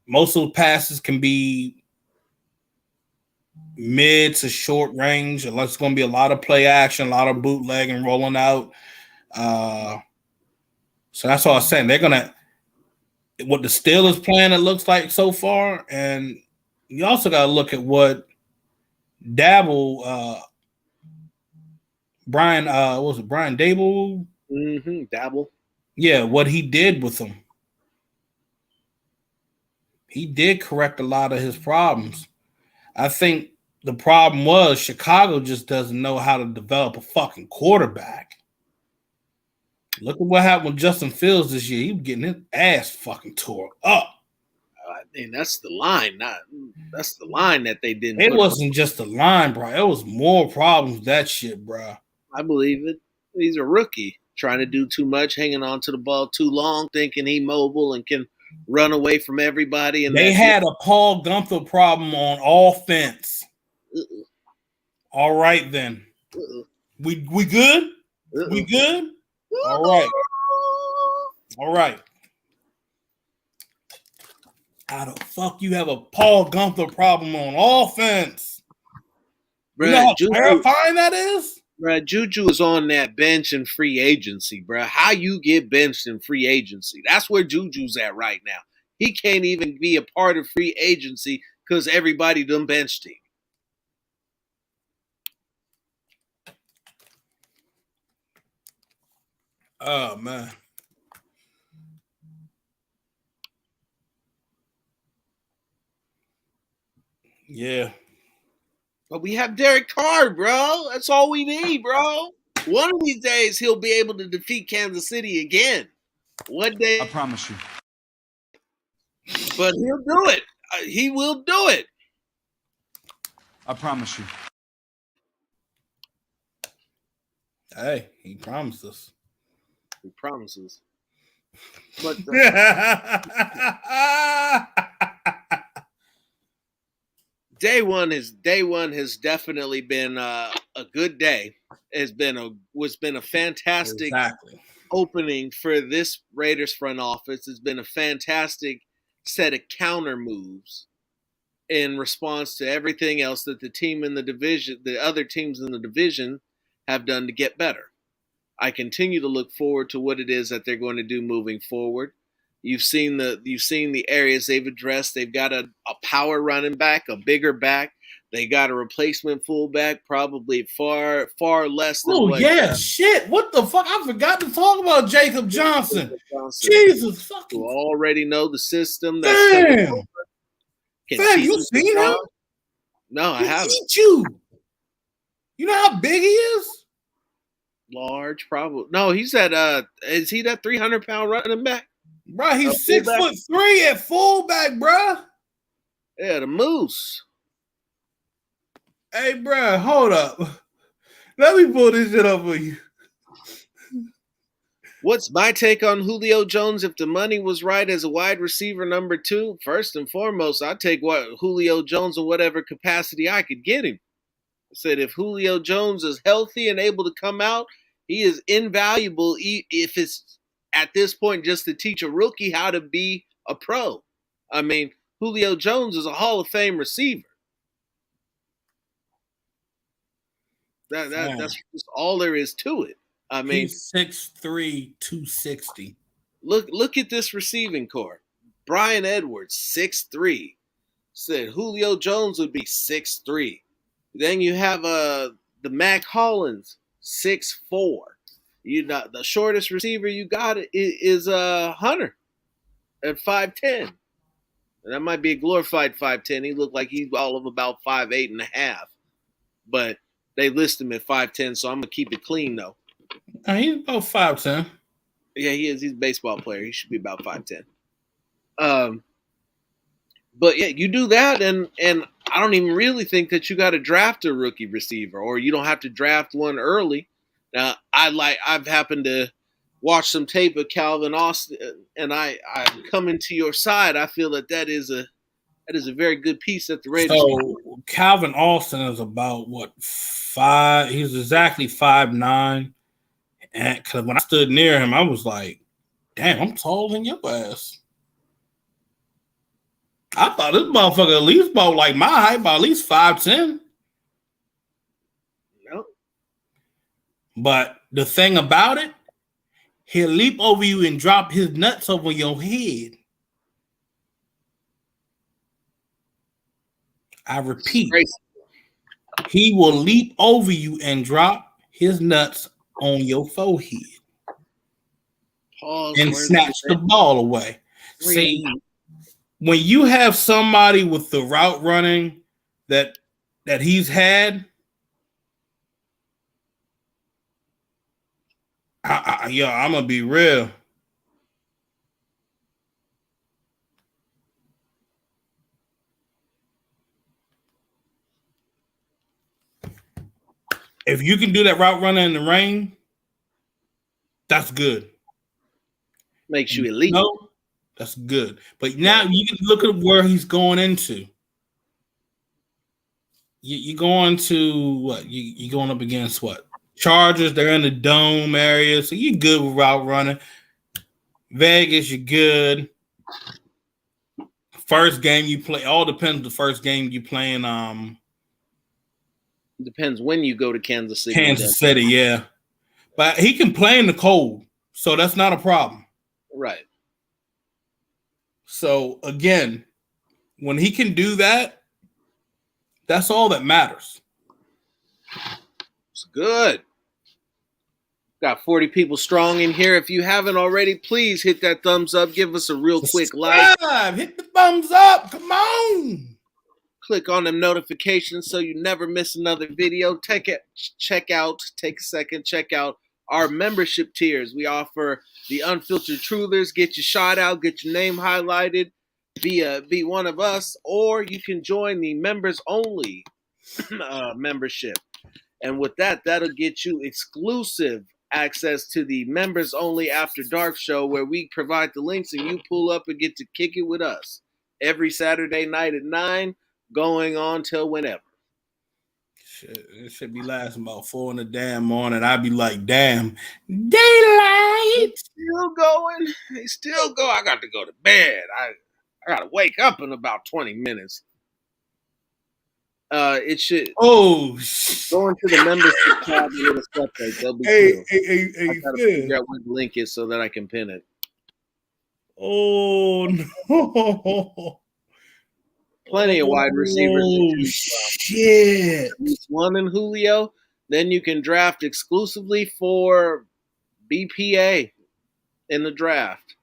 most of the passes can be mid to short range, unless it's going to be a lot of play action, a lot of bootleg and rolling out. So that's all I'm saying. They're going to what the Steelers plan it looks like so far, and you also got to look at what Brian Dable? Dabble. Yeah, what he did with them. He did correct a lot of his problems. I think the problem was Chicago just doesn't know how to develop a fucking quarterback. Look at what happened with Justin Fields this year. He was getting his ass fucking tore up. I mean, that's the line. That's the line that they didn't. It wasn't just the line, bro. It was more problems with that shit, bro. I believe it. He's a rookie trying to do too much, hanging on to the ball too long, thinking he mobile and can run away from everybody. And they had a Paul Gunther problem on offense. All right, then. We good? We good? All right. All right. How the fuck you have a Paul Gunther problem on offense? Bruh, you know how terrifying that is? Bruh, Juju is on that bench in free agency, bruh. How you get benched in free agency? That's where Juju's at right now. He can't even be a part of free agency because everybody done benched him. Oh, man. Yeah. But we have Derek Carr, bro. That's all we need, bro. One of these days, he'll be able to defeat Kansas City again. One day. I promise you. But he'll do it. He will do it. I promise you. Hey, he promised us. He promises. But day one has definitely been a good day. Was been a fantastic opening for this Raiders front office. It's been a fantastic set of counter moves in response to everything else that the team in the division, the other teams in the division, have done to get better. I continue to look forward to what it is that they're going to do moving forward. You've seen the areas they've addressed. They've got a power running back, a bigger back. They got a replacement fullback, probably far less than Oh what yeah, shit! What the fuck? I forgot to talk about Jacob Johnson. Jesus who fucking already know the system that's coming damn! over. Can Fam, teach you them seen him? strong. No, I He haven't. eat you. You know how big he is? Large, probably. No, he's at is he that 300-pound running back? Bro, he's Fullback? 6'3" at fullback, bro. Yeah, the Moose. Hey, bro, hold up. Let me pull this shit up for you. What's my take on Julio Jones? If the money was right as a wide receiver number 2, first and foremost, I'd take Julio Jones in whatever capacity I could get him. I said if Julio Jones is healthy and able to come out, he is invaluable if it's at this point just to teach a rookie how to be a pro. I mean, Julio Jones is a Hall of Fame receiver. That's just all there is to it. I mean, he's 6'3", 260. Look at this receiving core. Brian Edwards, 6'3". Said Julio Jones would be 6'3". Then you have the Mac Hollins, 6'4". You know, the shortest receiver you got is Hunter at 5'10". And that might be a glorified 5'10". He looked like he's all of about 5'8.5". But they list him at 5'10", so I'm gonna keep it clean though. He's about 5'10". Yeah, he is. He's a baseball player. He should be about 5'10". But yeah, you do that, and I don't even really think that you got to draft a rookie receiver, or you don't have to draft one early. Now, I've happened to watch some tape of Calvin Austin, and I'm coming to your side. I feel that is a very good piece that the Raiders. So Calvin Austin is about what 5? He's exactly 5'9". And because when I stood near him, I was like, "Damn, I'm taller than your ass." I thought this motherfucker at least about like my height, about at least 5'10". Nope. But the thing about it, he'll leap over you and drop his nuts over your head. I repeat, he will leap over you and drop his nuts on your forehead. Pause and snatch the ball away. See, when you have somebody with the route running that he's had, I'm gonna be real. If you can do that route running in the rain, that's good. Makes you elite. No, that's good. But now you can look at where he's going into. You're going to what? You're going up against what? Chargers, they're in the dome area, so you're good with route running. Vegas, you're good. First game you play, all depends the first game you playing. Depends when you go to Kansas City. Kansas City, yeah. But he can play in the cold, so that's not a problem. Right. So again, when he can do that, that's all that matters. It's good. Got 40 people strong in here. If you haven't already, please hit that thumbs up. Give us a real quick like. Hit the thumbs up. Come on. Click on them notifications so you never miss another video. Take a second, check out our membership tiers. We offer the Unfiltered Truthers. Get your shout out, get your name highlighted, be one of us, or you can join the members only membership. And with that, that'll get you exclusive access to the members only After Dark show, where we provide the links and you pull up and get to kick it with us every Saturday night at 9, going on till whenever. Shit, it should be lasting about 4 in the damn morning. I'd be like, damn, daylight. Still going. They still go. I got to go to bed. I got to wake up in about 20 minutes. It should Oh, go into the membership tab and it'll separate. They'll be two. I gotta figure out what the link is so that I can pin it. Oh no! Plenty of wide receivers to Oh choose shit! from. At least one in Julio. Then you can draft exclusively for BPA in the draft.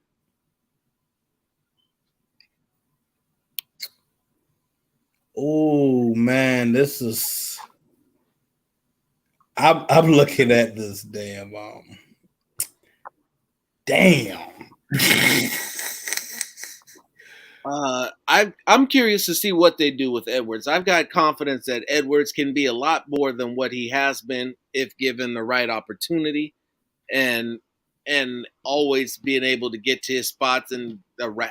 Oh man, this is. I'm looking at this damn. Damn. I'm curious to see what they do with Edwards. I've got confidence that Edwards can be a lot more than what he has been if given the right opportunity, and always being able to get to his spots and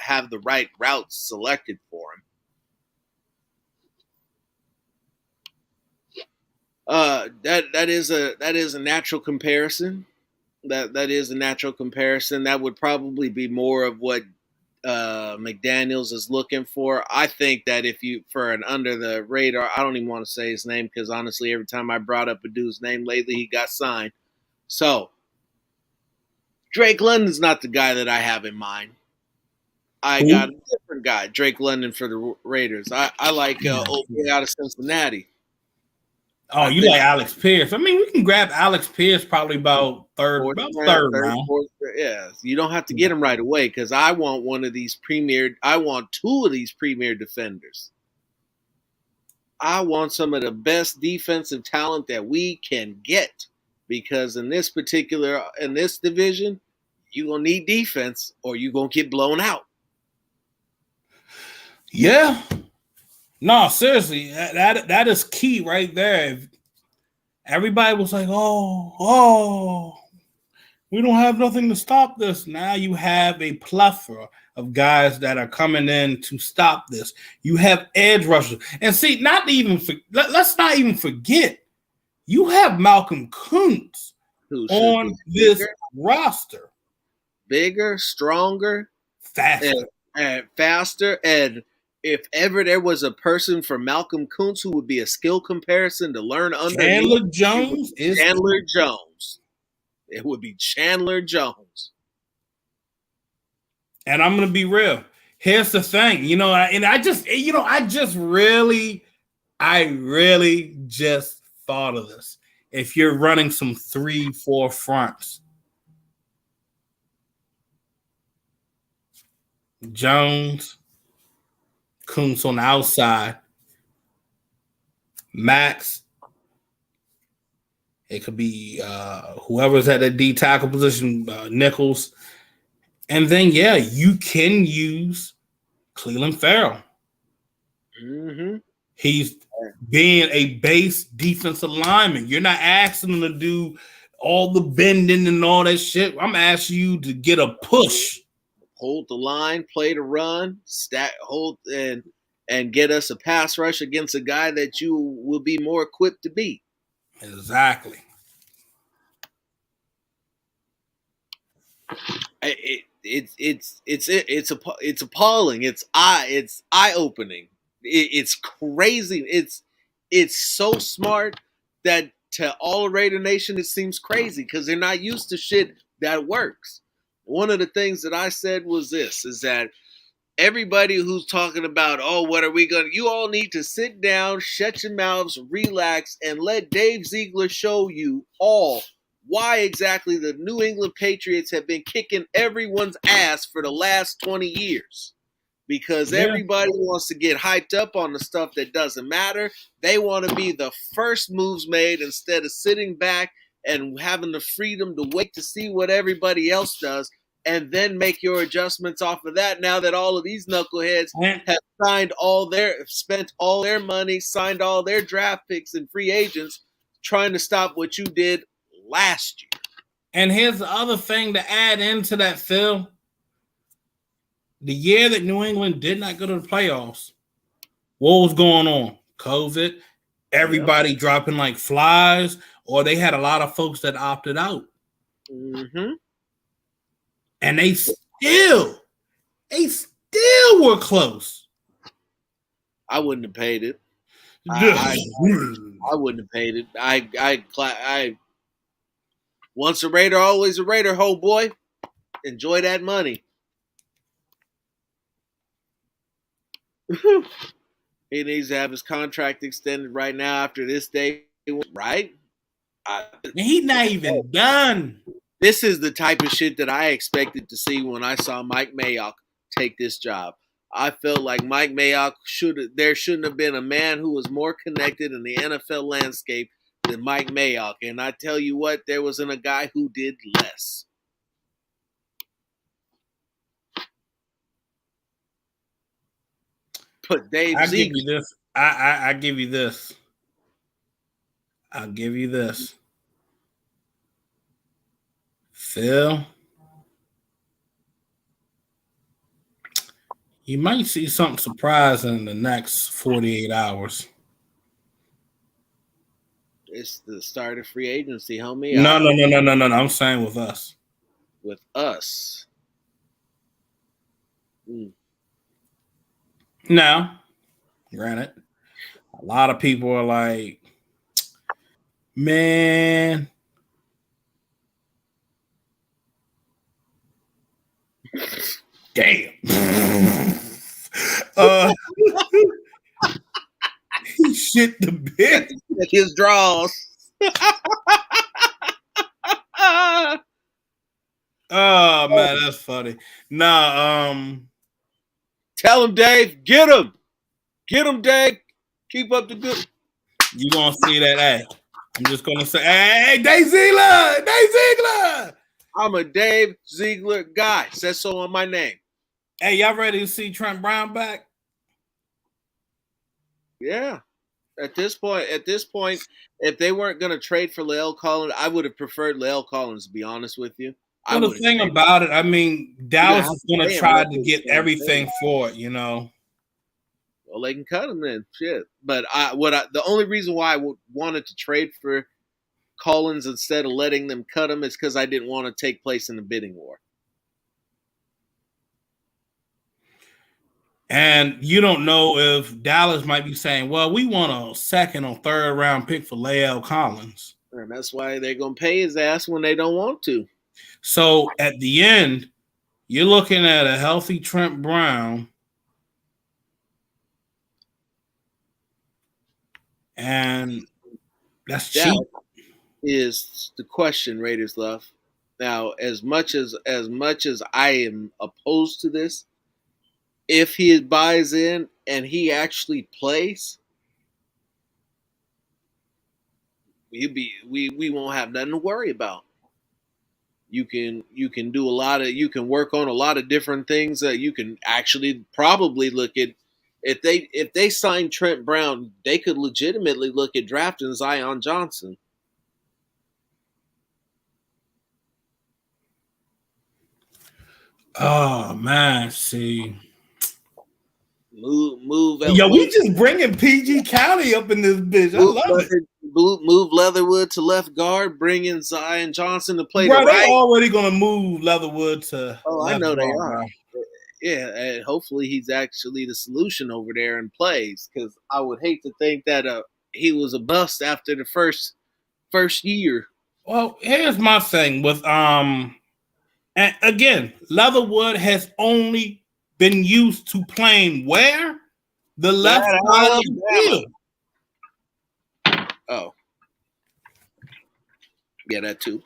have the right routes selected for him. That is a natural comparison. That is a natural comparison. That would probably be more of what McDaniels is looking for. I think that if you for an under the radar, I don't even want to say his name because honestly, every time I brought up a dude's name lately, he got signed. So Drake London's not the guy that I have in mind. I got a different guy, Drake London for the Raiders. I like old boy out of Cincinnati. Oh, you like Alex Pierce? I mean, we can grab Alex Pierce probably about third round. Fourth, yeah, you don't have to get him right away because I want one of these premier. I want two of these premier defenders. I want some of the best defensive talent that we can get because in this division, you're gonna need defense or you're gonna get blown out. Yeah. No, seriously, that is key right there. Everybody was like, oh, we don't have nothing to stop this. Now you have a plethora of guys that are coming in to stop this. You have edge rushers. And see, let's not even forget, you have Malcolm Kuntz on this roster. Bigger, stronger, faster. And if ever there was a person for Malcolm Kuntz who would be a skill comparison to learn under Chandler Jones is Chandler Jones. It would be Chandler Jones. And I'm gonna be real. Here's the thing, I really just thought of this. If you're running some 3-4 fronts, Jones, Kuntz on the outside, Max. It could be whoever's at the D tackle position, Nichols. And then, you can use Cleveland Farrell. Mm-hmm. He's being a base defensive lineman. You're not asking him to do all the bending and all that shit. I'm asking you to get a push. Hold the line, play the run, hold and get us a pass rush against a guy that you will be more equipped to beat. Exactly. It's appalling. It's eye opening. It's crazy. It's so smart that to all Raider Nation it seems crazy because they're not used to shit that works. One of the things that I said was this, is that everybody who's talking about, what are we going to, you all need to sit down, shut your mouths, relax, and let Dave Ziegler show you all why exactly the New England Patriots have been kicking everyone's ass for the last 20 years. Because everybody wants to get hyped up on the stuff that doesn't matter. They want to be the first moves made instead of sitting back and having the freedom to wait to see what everybody else does and then make your adjustments off of that. Now that all of these knuckleheads have spent all their money, signed all their draft picks and free agents trying to stop what you did last year. And here's the other thing to add into that, Phil. The year that New England did not go to the playoffs, what was going on? COVID, everybody dropping like flies, or they had a lot of folks that opted out. Mm-hmm. And they still were close. I wouldn't have paid it. I wouldn't have paid it. I once a Raider, always a Raider, ho boy. Enjoy that money. He needs to have his contract extended right now after this day, right? He's not even done. This is the type of shit that I expected to see when I saw Mike Mayock take this job. I felt like Mike Mayock there shouldn't have been a man who was more connected in the NFL landscape than Mike Mayock. And I tell you what, there wasn't a guy who did less. But Dave I Ziegler, give you this. I give you this. I'll give you this. Phil, you might see something surprising in the next 48 hours. it's the start of free agency, homie. No. I'm saying with us. With us. Now, granted, a lot of people are like, man, damn. He shit the bed. His draws. Oh man, that's funny. Nah, Tell him, Dave. Get him. Get him, Dave. Keep up the good. you gonna see that? Hey, I'm just gonna say, hey, Dave Ziegler, Dave Ziegler. I'm a Dave Ziegler guy. Says so on my name. Hey, y'all ready to see Trent Brown back? Yeah. At this point, if they weren't going to trade for La'el Collins, I would have preferred La'el Collins. To be honest with you, Well, the thing about it, I mean, Dallas is going to pay him try what to he's get gonna everything pay. for it, you know. Well, they can cut him then. Shit. But the only reason why I wanted to trade for Collins instead of letting them cut him is because I didn't want to take place in the bidding war. And you don't know if Dallas might be saying, well, we want a second or third round pick for La'el Collins. And that's why they're going to pay his ass when they don't want to. So at the end, you're looking at a healthy Trent Brown. And that's cheap. That is the question Raiders love. Now, as much as I am opposed to this, if he buys in and he actually plays, we won't have nothing to worry about. You can work on a lot of different things that you can actually probably look at. If they sign Trent Brown, they could legitimately look at drafting Zion Johnson. Oh man, see. Move. Yo, we just bringing PG County up in this bitch. I love it. Move Leatherwood to left guard. Bring in Zion Johnson to play Bro, the they right. already gonna move Leatherwood to. Oh, left I know they guard, are. bro. Yeah, and hopefully he's actually the solution over there and plays. Because I would hate to think that he was a bust after the first year. Well, here's my thing with and again, Leatherwood has only been used to playing where the left side of the field. Oh, yeah, that too.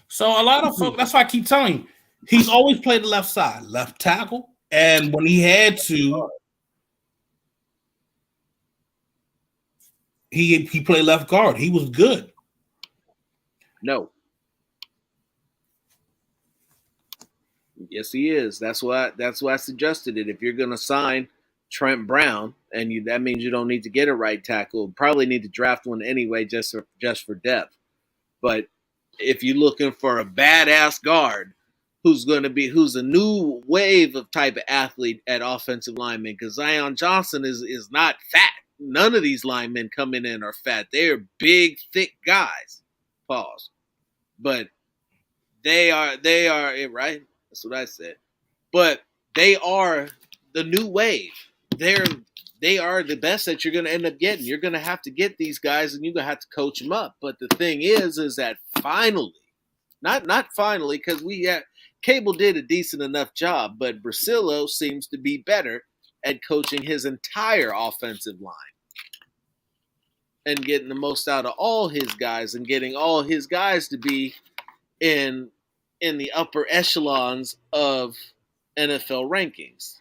So a lot of folks, that's why I keep telling you, he's always played the left side, left tackle, and when he had to, he played left guard. He was good. No. Yes, he is. That's why I suggested it. If you're going to sign Trent Brown, and that means you don't need to get a right tackle. Probably need to draft one anyway, just for depth. But if you're looking for a badass guard who's a new wave of type of athlete at offensive lineman, because Zion Johnson is not fat. None of these linemen coming in are fat. They're big, thick guys. Pause. But They are right. That's what I said. But they are the new wave. They're they are the best that you're going to end up getting. You're going to have to get these guys, and you're going to have to coach them up. But the thing is that finally, not finally, because Cable did a decent enough job, but Brasillo seems to be better at coaching his entire offensive line and getting the most out of all his guys and getting all his guys to be in the upper echelons of NFL rankings.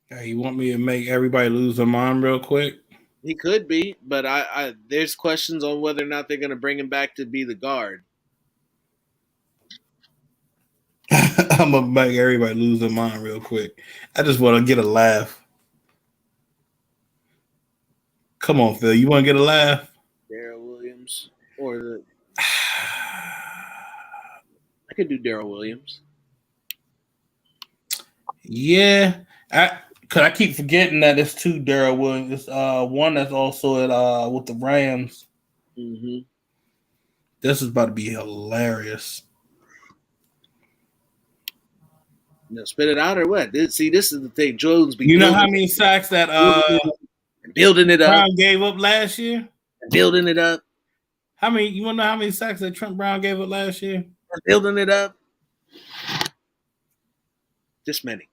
Hey, you want me to make everybody lose their mind real quick? He could be, but I there's questions on whether or not they're going to bring him back to be the guard. I'm gonna make everybody lose their mind real quick. I just want to get a laugh. Come on, Phil. You want to get a laugh? Darrell Williams I could do Darrell Williams. Yeah, cause I keep forgetting that it's two Darrell Williams. It's one that's also at with the Rams. Mm-hmm. This is about to be hilarious. No, spit it out or what? See, this is the thing. Jones be You know how many sacks that building it up, Brown gave up last year? building it up, How many? You want to know how many sacks that Trent Brown gave up last year? building it up. This many.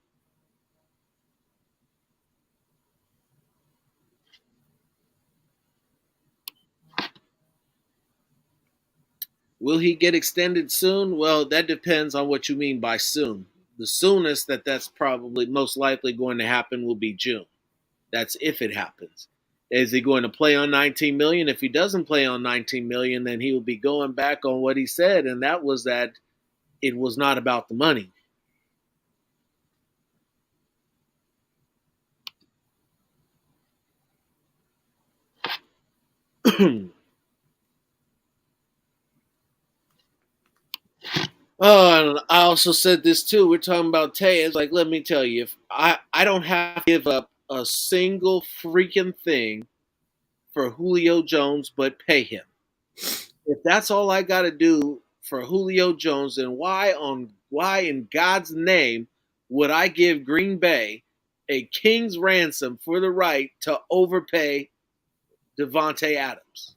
Will he get extended soon? Well, that depends on what you mean by soon. The soonest that's probably most likely going to happen will be June. That's if it happens. Is he going to play on 19 million? If he doesn't play on 19 million, then he will be going back on what he said, and that was that it was not about the money. Oh, and I also said this too. We're talking about Tay. It's like, let me tell you, if I don't have to give up a single freaking thing for Julio Jones, but pay him. If that's all I got to do for Julio Jones, then why in God's name would I give Green Bay a king's ransom for the right to overpay Devontae Adams?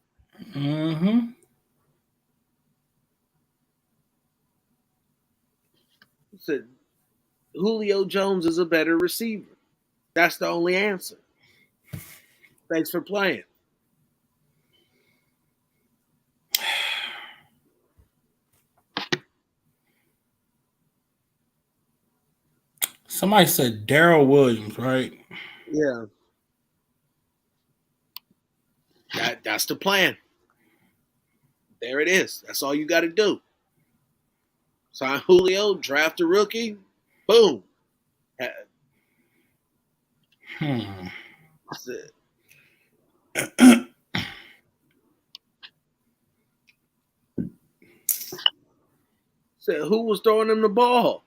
Mm-hmm. Said Julio Jones is a better receiver. That's the only answer. Thanks for playing. Somebody said Darrell Williams, right? Yeah. That's the plan. There it is. That's all you got to do. Sign Julio, draft a rookie, boom. That's it. Said, who was throwing him the ball?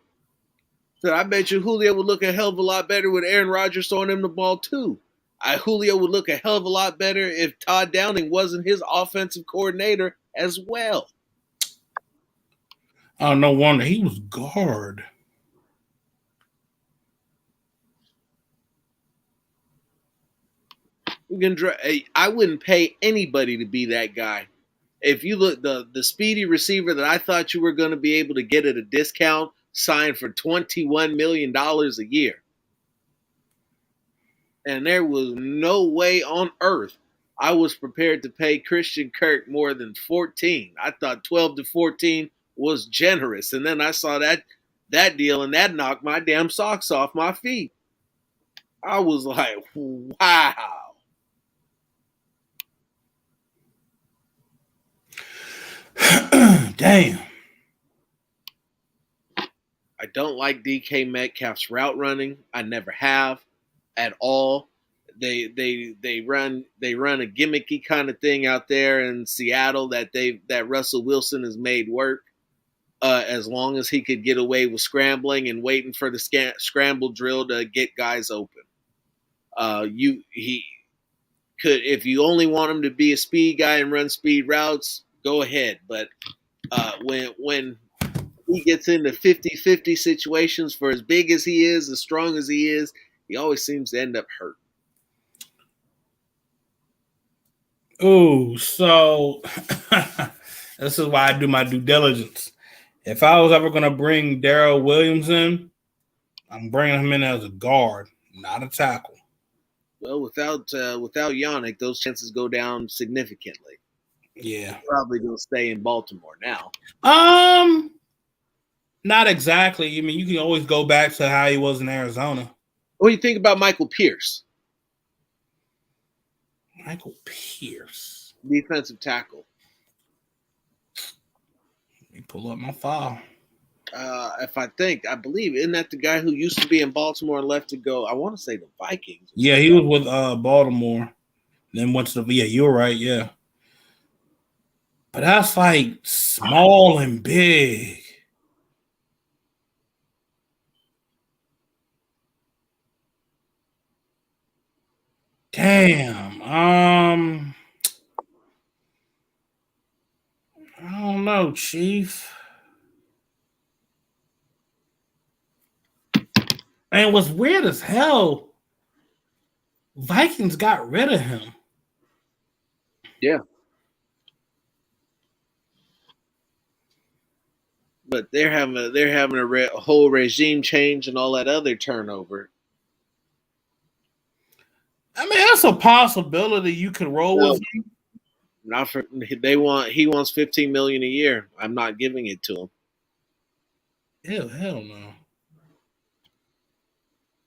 Said, I bet you Julio would look a hell of a lot better with Aaron Rodgers throwing him the ball too. Julio would look a hell of a lot better if Todd Downing wasn't his offensive coordinator as well. Oh, no wonder he was guard. I wouldn't pay anybody to be that guy. If you look the speedy receiver that I thought you were going to be able to get at a discount, signed for $21 million a year. And there was no way on earth I was prepared to pay Christian Kirk more than 14. I thought 12 to 14 was generous. And then I saw that deal, and that knocked my damn socks off my feet. I was like, wow. Damn. I don't like DK Metcalf's route running. I never have at all. They run a gimmicky kind of thing out there in Seattle that Russell Wilson has made work. As long as he could get away with scrambling and waiting for the scramble drill to get guys open. He could, if you only want him to be a speed guy and run speed routes, go ahead. But When he gets into 50-50 situations, for as big as he is, as strong as he is, he always seems to end up hurt. Oh, so this is why I do my due diligence. If I was ever going to bring Darrell Williams in, I'm bringing him in as a guard, not a tackle. Well, without Yannick, those chances go down significantly. Yeah, He's probably going to stay in Baltimore now. Not exactly. I mean, you can always go back to how he was in Arizona. What do you think about Michael Pierce? Michael Pierce, defensive tackle. Let me pull up my file. I believe, isn't that the guy who used to be in Baltimore and left to go? I want to say the Vikings. Yeah, he was with Baltimore. Then went to the. Yeah, you're right. Yeah, but that's like small and big. Damn. I don't know, Chief. And what's weird as hell, Vikings got rid of him. Yeah. But they're having a whole regime change and all that other turnover. I mean, that's a possibility you could roll with him. Not for he wants $15 million a year. I'm not giving it to him. Hell no.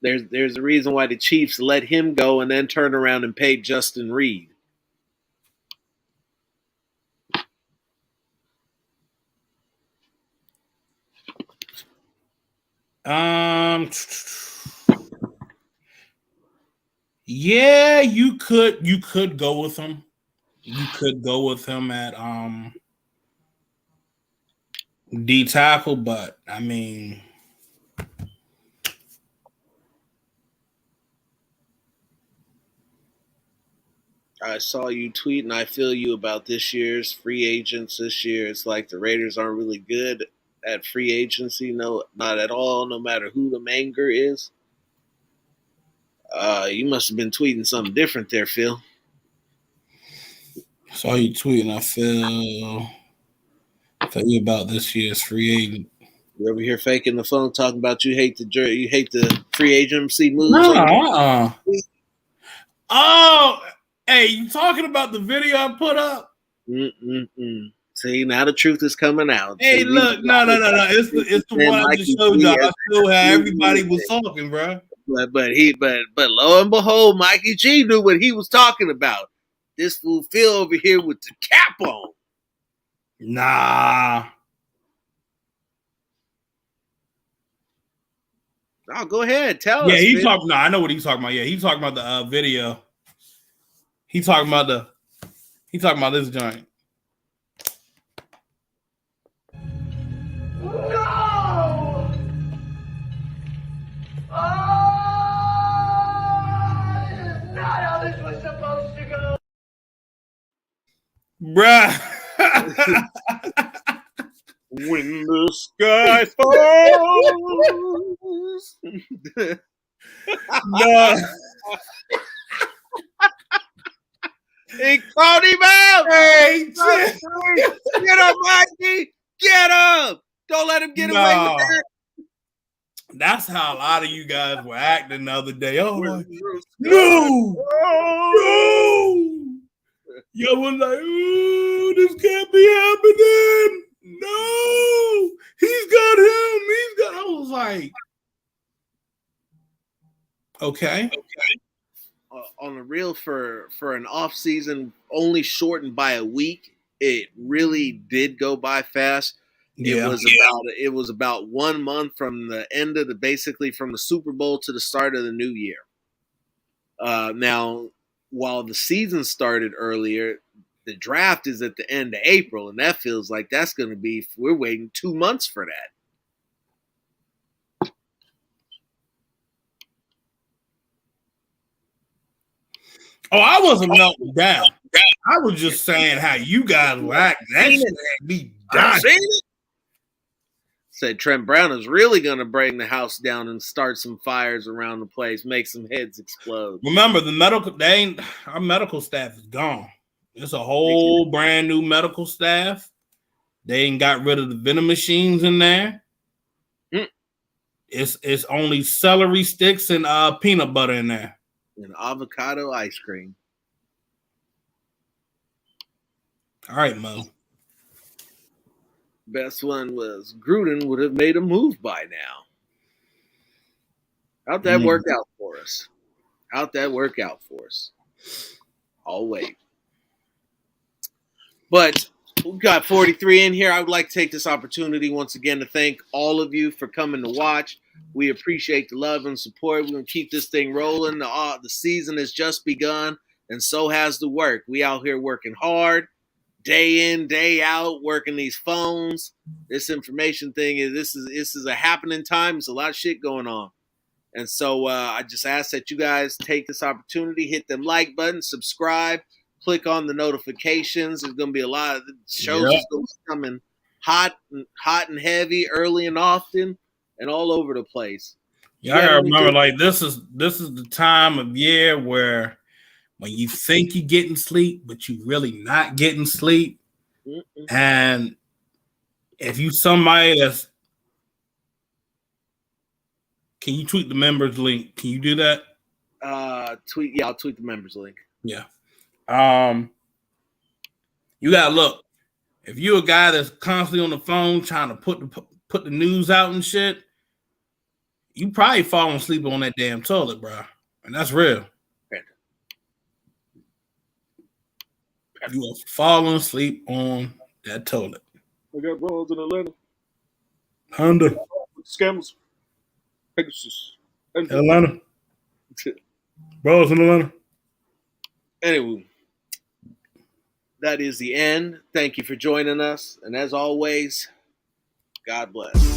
There's a reason why the Chiefs let him go and then turn around and pay Justin Reed. Yeah, you could go with him. You could go with him at D tackle, but I mean, I saw you tweet, and I feel you about this year's free agents this year. It's like the Raiders aren't really good at free agency. No, not at all, no matter who the manger is. You must have been tweeting something different there, Phil. Saw you tweeting. I feel you about this year's free agent. You over here faking the phone, talking about you hate the free agency moves. No, Oh, hey, you talking about the video I put up? See, now the truth is coming out. Hey, look, no. It's the one I just showed y'all. I still had everybody was talking, bro. But lo and behold, Mikey G knew what he was talking about. This fool Phil over here with the cap on. Nah. Oh, go ahead, tell us. Yeah, he's talking. No, I know what he's talking about. Yeah, he's talking about the video. He's talking about this joint. No! This is not how this was supposed to go. Bruh. When the sky falls. No. He called him out. Hey, get up, Mikey. Get up. Don't let him get away with that. That's how a lot of you guys were acting the other day. Oh, like, no. Yo was like, ooh, this can't be happening. No, he's got him. I was like, okay. On the real, for an off season only shortened by a week, it really did go by fast. Yeah. It was about 1 month from the end of basically from the Super Bowl to the start of the new year. Now, while the season started earlier, the draft is at the end of April, and that feels like that's going to be, we're waiting 2 months for that. Oh, I wasn't melting down. I was just saying how you guys were acting. That shit had me done. seen it. Said Trent Brown is really going to bring the house down and start some fires around the place, make some heads explode. Remember, our medical staff is gone. It's a whole brand new medical staff. They ain't got rid of the venom machines in there. Mm. It's only celery sticks and peanut butter in there. And avocado ice cream. All right, Mo. Best one was Gruden would have made a move by now. How'd that work out for us? I'll wait. But we've got 43 in here. I would like to take this opportunity once again to thank all of you for coming to watch. We appreciate the love and support. We're going to keep this thing rolling. The season has just begun, and so has the work. We out here working hard. Day in, day out, working these phones. This information thing this is a happening time. There's a lot of shit going on. And so I just ask that you guys take this opportunity, hit them like buttons, subscribe, click on the notifications. There's going to be a lot of shows that's going to be coming hot and heavy, early and often, and all over the place. Yeah, I gotta remember, like this is the time of year where when you think you're getting sleep, but you really not getting sleep. Mm-mm. And if you somebody that's, can you tweet the members link? Can you do that? I'll tweet the members link. Yeah. You gotta look. If you're a guy that's constantly on the phone trying to put the news out and shit, you probably falling asleep on that damn toilet, bro. And that's real. You are falling asleep on that toilet. I got balls in Atlanta. Honda. Scammers. Pegasus. Atlanta. Balls in Atlanta. Anyway, that is the end. Thank you for joining us. And as always, God bless.